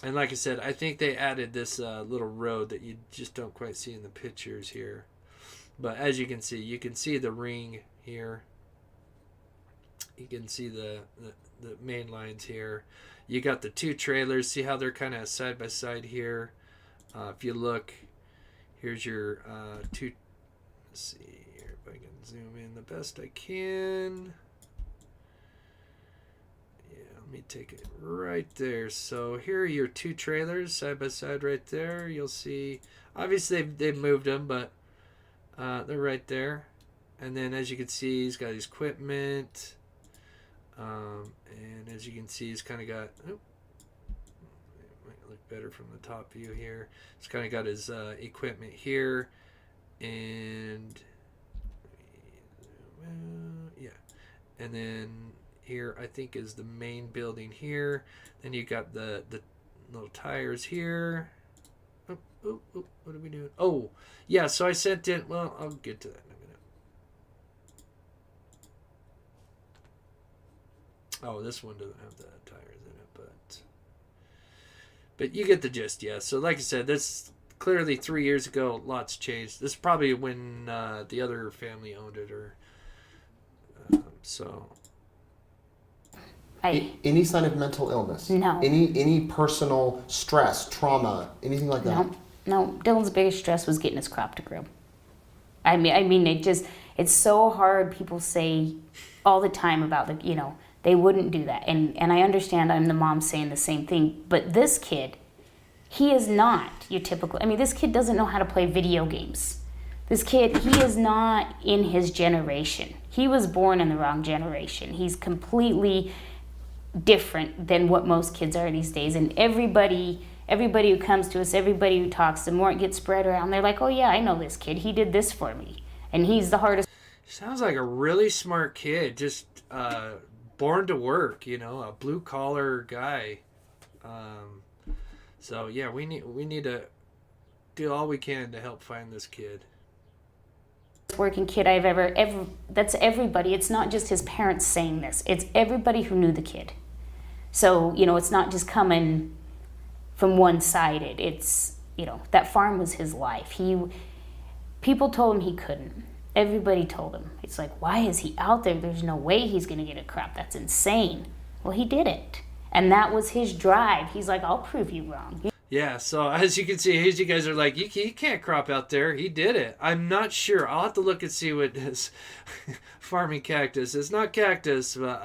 Speaker 1: And like I said, I think they added this little road that you just don't quite see in the pictures here. But as you can see the ring here. You can see the main lines here. You got the two trailers. See how they're kind of side by side here. If you look, here's your two. Let's see here if I can zoom in the best I can. Let me take it right there. So here are your two trailers side by side right there. You'll see, obviously they've moved them, but they're right there. And then as you can see, he's got his equipment. And as you can see, he's kind of got, it might look better from the top view here. He's kind of got his equipment here. And yeah. And then here I think is the main building here. Then you got the little tires here. Oh, what are we doing? Oh, yeah, so I sent in, well, I'll get to that in a minute. Oh, this one doesn't have the tires in it, but you get the gist, yeah. So like I said, this clearly 3 years ago, lots changed. This is probably when the other family owned it, or so.
Speaker 2: Any sign of mental illness?
Speaker 3: No.
Speaker 2: Any personal stress, trauma, anything like that?
Speaker 3: No. Dylan's biggest stress was getting his crop to grow. I mean, it's so hard. People say all the time about they wouldn't do that, and I understand. I'm the mom saying the same thing, but this kid, he is not your typical. I mean, this kid doesn't know how to play video games. This kid, he is not in his generation. He was born in the wrong generation. He's completely different than what most kids are these days, and everybody who comes to us, everybody who talks, the more it gets spread around, they're like, oh yeah, I know this kid, he did this for me, and he's the hardest.
Speaker 1: Sounds like a really smart kid, just born to work, a blue collar guy. So yeah, we need to do all we can to help find this kid.
Speaker 3: Working kid I've ever, that's everybody. It's not just his parents saying this, it's everybody who knew the kid. So it's not just coming from one-sided. It's, that farm was his life. People told him he couldn't. Everybody told him. It's like, why is he out there? There's no way he's going to get a crop. That's insane. Well, he did it. And that was his drive. He's like, I'll prove you wrong.
Speaker 1: Yeah, so as you can see, you guys are like, you can't crop out there. He did it. I'm not sure. I'll have to look and see what his farming cactus. It's not cactus, but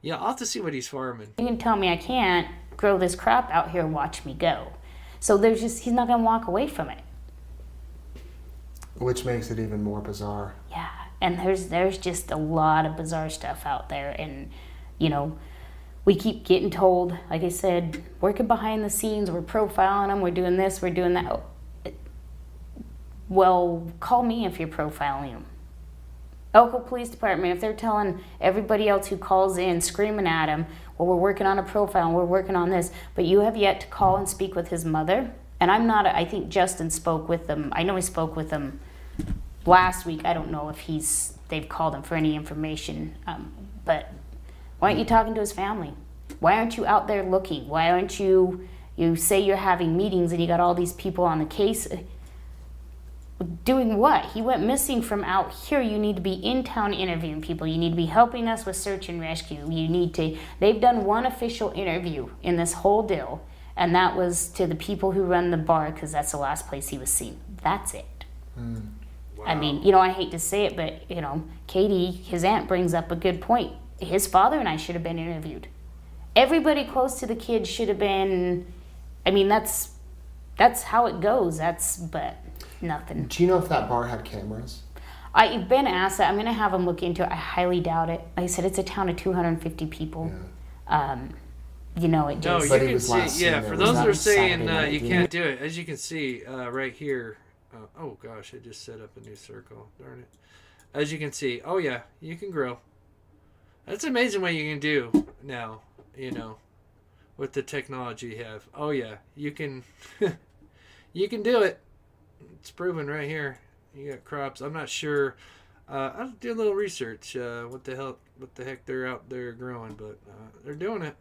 Speaker 1: yeah, I'll have to see what he's farming.
Speaker 3: You can tell me I can't grow this crop out here and watch me go. So he's not going to walk away from it.
Speaker 2: Which makes it even more bizarre.
Speaker 3: Yeah, and there's just a lot of bizarre stuff out there, and we keep getting told, like I said, working behind the scenes, we're profiling them, we're doing this, we're doing that. Well, call me if you're profiling them. Elko Police Department, if they're telling everybody else who calls in, screaming at him, well, we're working on a profile, and we're working on this, but you have yet to call and speak with his mother. And I think Justin spoke with them. I know he spoke with them last week. I don't know if they've called him for any information. But why aren't you talking to his family? Why aren't you out there looking? Why aren't you say you're having meetings and you got all these people on the case? Doing what? He went missing from out here. You need to be in town interviewing people. You need to be helping us with search and rescue. They've done one official interview in this whole deal. And that was to the people who run the bar, because that's the last place he was seen. That's it.
Speaker 1: Wow.
Speaker 3: I mean, I hate to say it, but, Katie, his aunt, brings up a good point. His father and I should have been interviewed. Everybody close to the kid should have been. I mean, that's how it goes. But nothing.
Speaker 2: Do you know if that bar had cameras?
Speaker 3: I've been asked that. I'm going to have them look into it. I highly doubt it. Like I said, it's a town of 250 people.
Speaker 2: Yeah.
Speaker 3: It just...
Speaker 1: No, you can see, yeah, for those that are saying you can't do it, as you can see right here, oh gosh, I just set up a new circle, darn it. As you can see, oh yeah, you can grow. That's amazing what you can do now, with the technology you have. Oh yeah, you can, you can do it. It's proven right here. You got crops. I'm not sure. I'll do a little research, what the heck they're out there growing, but they're doing it.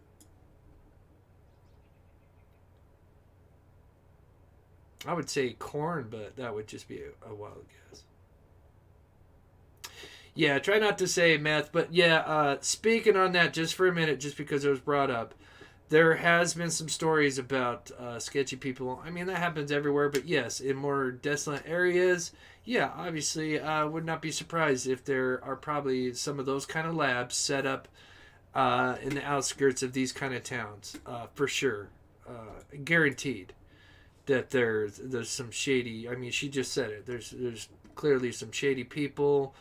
Speaker 1: I would say corn, but that would just be a wild guess. Yeah, try not to say meth, but yeah, speaking on that just for a minute, just because it was brought up, there has been some stories about sketchy people. I mean, that happens everywhere, but yes, in more desolate areas, yeah, obviously, would not be surprised if there are probably some of those kind of labs set up in the outskirts of these kind of towns, for sure, guaranteed. That there's some shady. I mean, she just said it. There's clearly some shady people.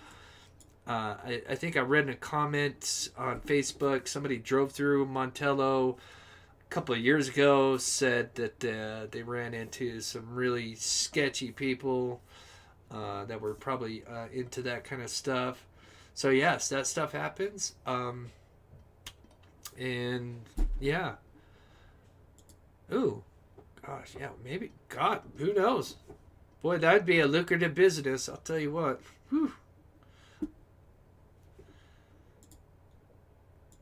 Speaker 1: I think I read in a comment on Facebook, somebody drove through Montello a couple of years ago, said that they ran into some really sketchy people that were probably into that kind of stuff. So yes, that stuff happens. And yeah. Ooh. Gosh, yeah, maybe. God, who knows? Boy, that'd be a lucrative business, I'll tell you what. Whew.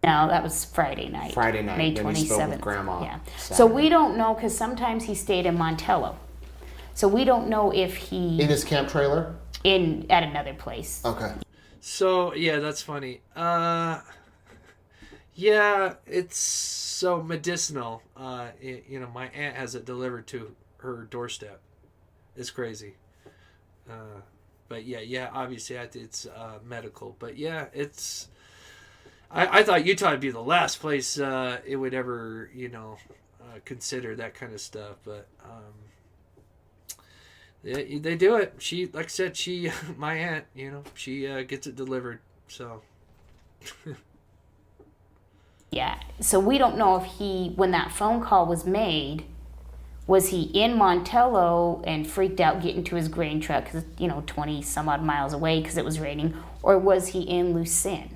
Speaker 3: No, that was Friday night. May 27th.
Speaker 2: He spoke with Grandma.
Speaker 3: Yeah.
Speaker 2: Saturday.
Speaker 3: So we don't know, because sometimes he stayed in Montello. So we don't know if he...
Speaker 2: In his camp trailer?
Speaker 3: At another place.
Speaker 2: Okay.
Speaker 1: So, yeah, that's funny. Yeah, it's so medicinal. My aunt has it delivered to her doorstep. It's crazy. But yeah, obviously it's medical. But yeah, it's... I thought Utah would be the last place it would ever, consider that kind of stuff. But they do it. She, like I said, my aunt, she gets it delivered. So...
Speaker 3: Yeah, so we don't know if when that phone call was made, was he in Montello and freaked out getting to his grain truck, 20 some odd miles away because it was raining, or was he in Lucin?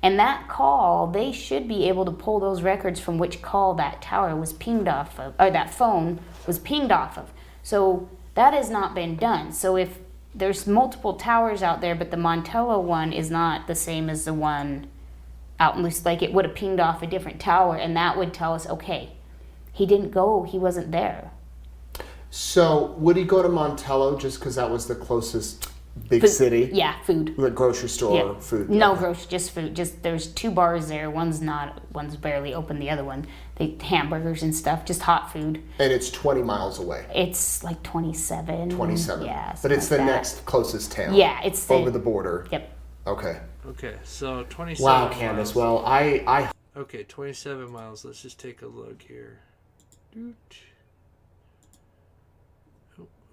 Speaker 3: And that call, they should be able to pull those records from which call that tower was pinged off of, or that phone was pinged off of. So that has not been done. So if there's multiple towers out there, but the Montello one is not the same as the one out in Lucin, like it would have pinged off a different tower, and that would tell us, okay, He didn't go. He wasn't there.
Speaker 2: So would he go to Montello just because that was the closest big city?
Speaker 3: Yeah, food.
Speaker 2: Like grocery store, food?
Speaker 3: No
Speaker 2: Okay.
Speaker 3: grocery, just food. Just there's 2 bars there. One's barely open. The other one, they hamburgers and stuff. Just hot food.
Speaker 2: And it's 20 miles away.
Speaker 3: It's like 27.
Speaker 2: 27.
Speaker 3: Yeah.
Speaker 2: But it's the
Speaker 3: like that.
Speaker 2: next closest town.
Speaker 3: Yeah, it's
Speaker 2: over the border.
Speaker 3: Yep.
Speaker 2: Okay.
Speaker 1: Okay, so 27
Speaker 2: Wow,
Speaker 1: miles.
Speaker 2: Candace. Well, I
Speaker 1: Okay, 27 miles. Let's just take a look here. Doot.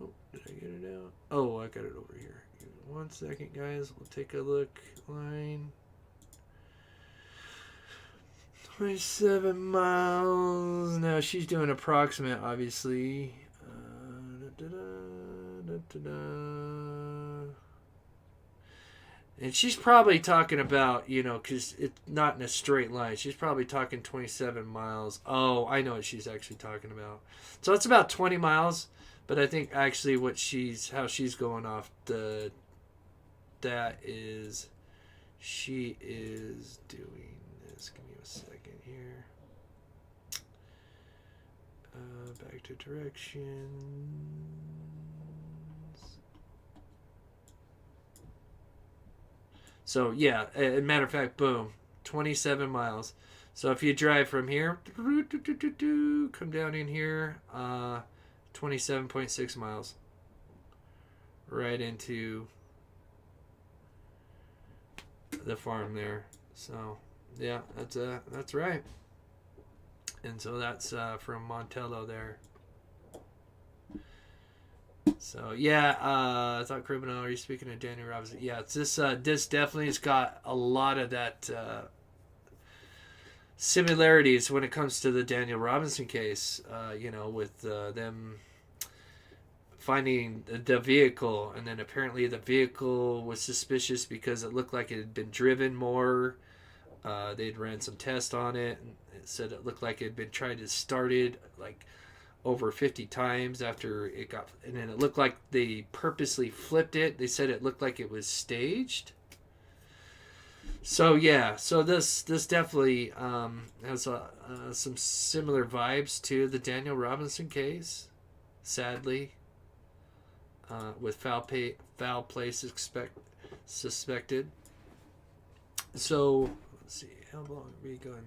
Speaker 1: Oh, did I get it out? Oh, I got it over here. Give me 1 second, guys. We'll take a look. Line. 27 miles. Now, she's doing approximate, obviously. And she's probably talking about, because it's not in a straight line. She's probably talking 27 miles. Oh, I know what she's actually talking about. So it's about 20 miles. But I think actually how she's going off she is doing this. Give me a second here. Back to directions. So, yeah, as a matter of fact, boom, 27 miles. So if you drive from here, come down in here, 27.6 miles. Right into the farm there. So, yeah, that's right. And so that's from Montello there. So yeah, I thought criminal. Are you speaking of Daniel Robinson? Yeah, it's this. This definitely has got a lot of that similarities when it comes to the Daniel Robinson case. With them finding the vehicle, and then apparently the vehicle was suspicious because it looked like it had been driven more. They'd ran some tests on it, and it said it looked like it had been tried to started like over 50 times after it got, and then it looked like they purposely flipped it. They said it looked like it was staged. So yeah, so this definitely has some similar vibes to the Daniel Robinson case, sadly, with foul play suspected. So let's see, how long are we gone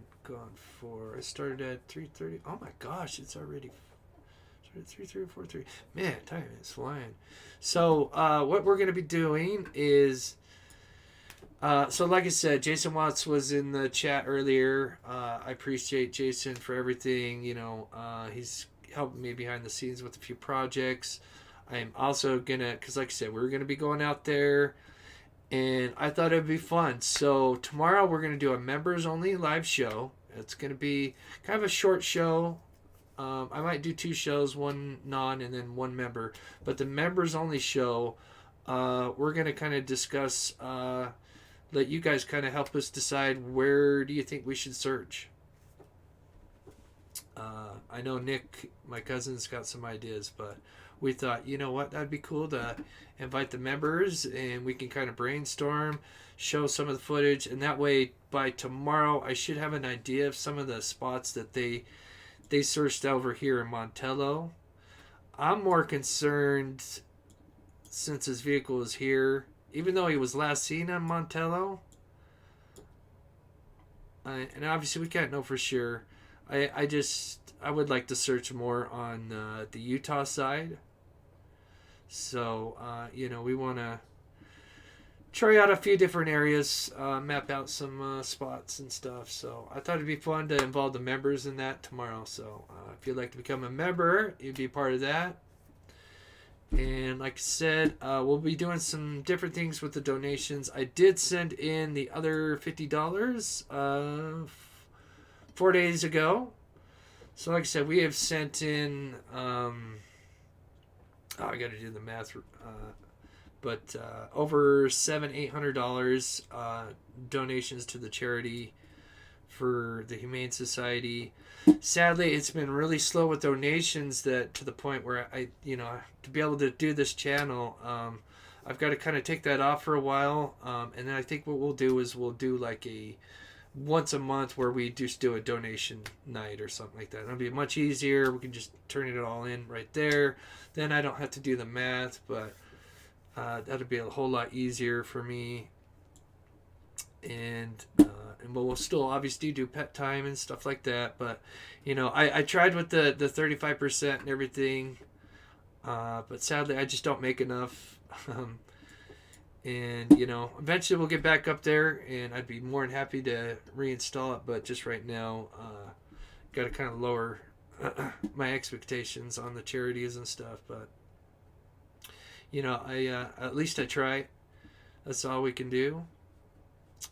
Speaker 1: for? I started at 3:30. Oh my gosh, it's already 3:43. Man, time is flying. So what we're going to be doing is, so like I said, Jason Watts was in the chat earlier. I appreciate Jason for everything. He's helping me behind the scenes with a few projects. I'm also going to, because like I said, we're going to be going out there, and I thought it'd be fun. So tomorrow we're going to do a members only live show. It's going to be kind of a short show. I might do 2 shows, one non and then one member. But the members only show, we're going to kind of discuss, let you guys kind of help us decide where do you think we should search. I know Nick, my cousin's got some ideas, but we thought, you know what, that'd be cool to invite the members and we can kind of brainstorm, show some of the footage, and that way by tomorrow I should have an idea of some of the spots that they searched over here in Montello. I'm more concerned, since his vehicle is here, even though he was last seen on Montello, and obviously we can't know for sure. I would like to search more on the Utah side. So, we want to try out a few different areas, map out some spots and stuff. So I thought it'd be fun to involve the members in that tomorrow. So if you'd like to become a member, you'd be part of that. And like I said, we'll be doing some different things with the donations. I did send in the other $50 4 days ago. So like I said, we have sent in, I got to do the math, but over $800 donations to the charity for the Humane Society. Sadly, it's been really slow with donations, that to the point where I to be able to do this channel, I've got to kind of take that off for a while, and then I think what we'll do is we'll do like a once a month where we just do a donation night or something like that. It'll be much easier. We can just turn it all in right there. Then I don't have to do the math, but that'll be a whole lot easier for me. And we'll still obviously do pet time and stuff like that. But I tried with the 35% and everything, but sadly I just don't make enough. And eventually we'll get back up there, and I'd be more than happy to reinstall it. But just right now, got to kind of lower my expectations on the charities and stuff. But I at least I try. That's all we can do.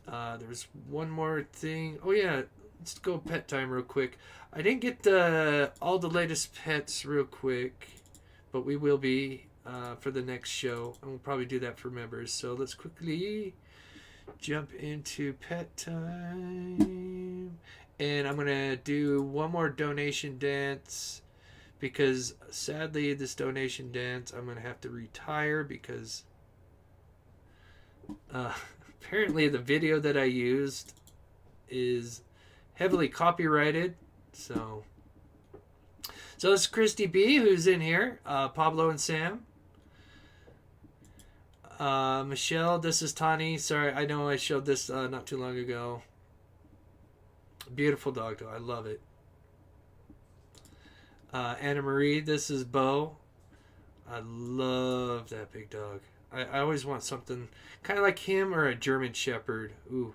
Speaker 1: There's one more thing. Oh yeah, let's go pet time real quick. I didn't get all the latest pets real quick, but we will be for the next show, and we'll probably do that for members. So let's quickly jump into pet time, and I'm gonna do one more donation dance, because sadly this donation dance I'm gonna have to retire because apparently the video that I used is heavily copyrighted. So it's Christy B who's in here, Pablo and Sam. Michelle, this is Tani. Sorry, I know I showed this not too long ago. Beautiful dog, though. I love it. Anna Marie, this is Bo. I love that big dog. I always want something kind of like him or a German Shepherd. Ooh.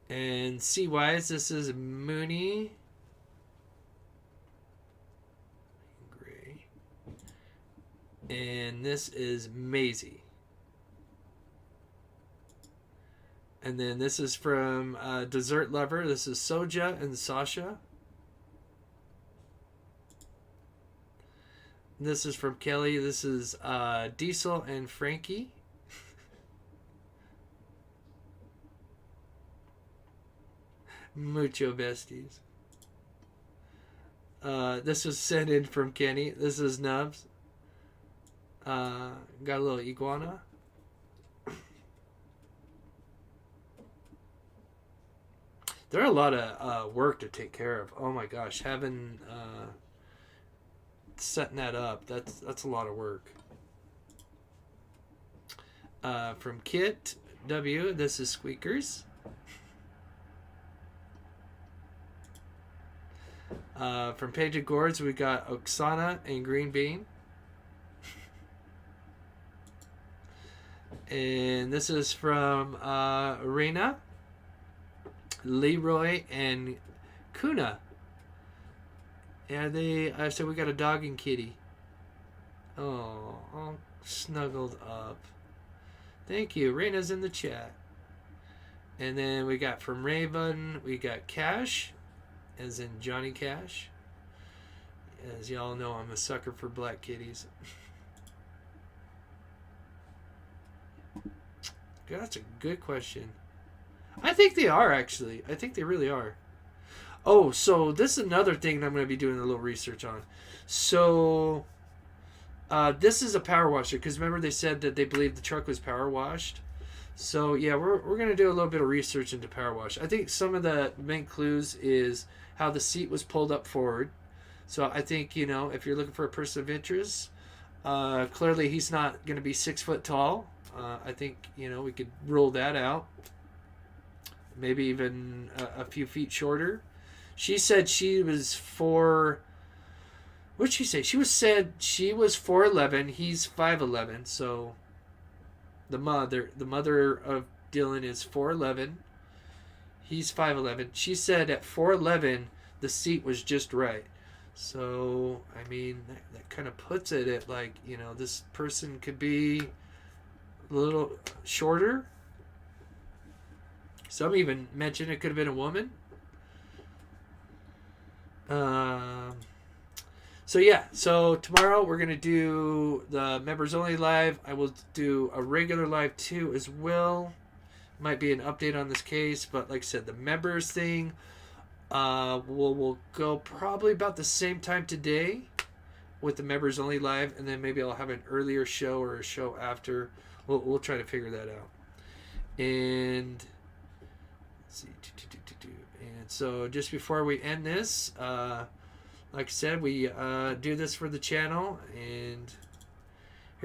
Speaker 1: And C-Wise, this is Mooney. And this is Maisie. And then this is from Dessert Lover. This is Soja and Sasha. This is from Kelly. This is Diesel and Frankie. Mucho besties. This was sent in from Kenny. This is Nubs. Got a little iguana. There are a lot of work to take care of. Oh my gosh, having setting that up, that's a lot of work. From Kit W, this is Squeakers. From Painted Gourds, we got Oksana and Green Bean. And this is from Arena, Leroy, and Kuna. Yeah, so we got a dog and kitty. Oh, all snuggled up. Thank you. Reina's in the chat. And then we got from Raven, we got Cash, as in Johnny Cash. As y'all know, I'm a sucker for black kitties. That's a good question. I think they are, actually. I think they really are. Oh, so this is another thing that I'm going to be doing a little research on. So, this is a power washer, because remember they said that they believed the truck was power washed? So, yeah, we're going to do a little bit of research into power wash. I think some of the main clues is how the seat was pulled up forward. So, I think, if you're looking for a person of interest, clearly he's not going to be 6 foot tall. I think, we could rule that out. Maybe even a few feet shorter. She said she was what'd she say? She said she was 4'11". He's 5'11". So the mother of Dylan is 4'11". He's 5'11". She said at 4'11", the seat was just right. So, I mean, that kind of puts it at like, this person could be a little shorter. Some even mentioned it could have been a woman. So tomorrow we're going to do the members only live. I will do a regular live too as well. Might be an update on this case, but like I said, the members thing will go probably about the same time today with the members only live, and then maybe I'll have an earlier show or a show after. We'll try to figure that out. And let's see. And so just before we end this, like I said, we do this for the channel, and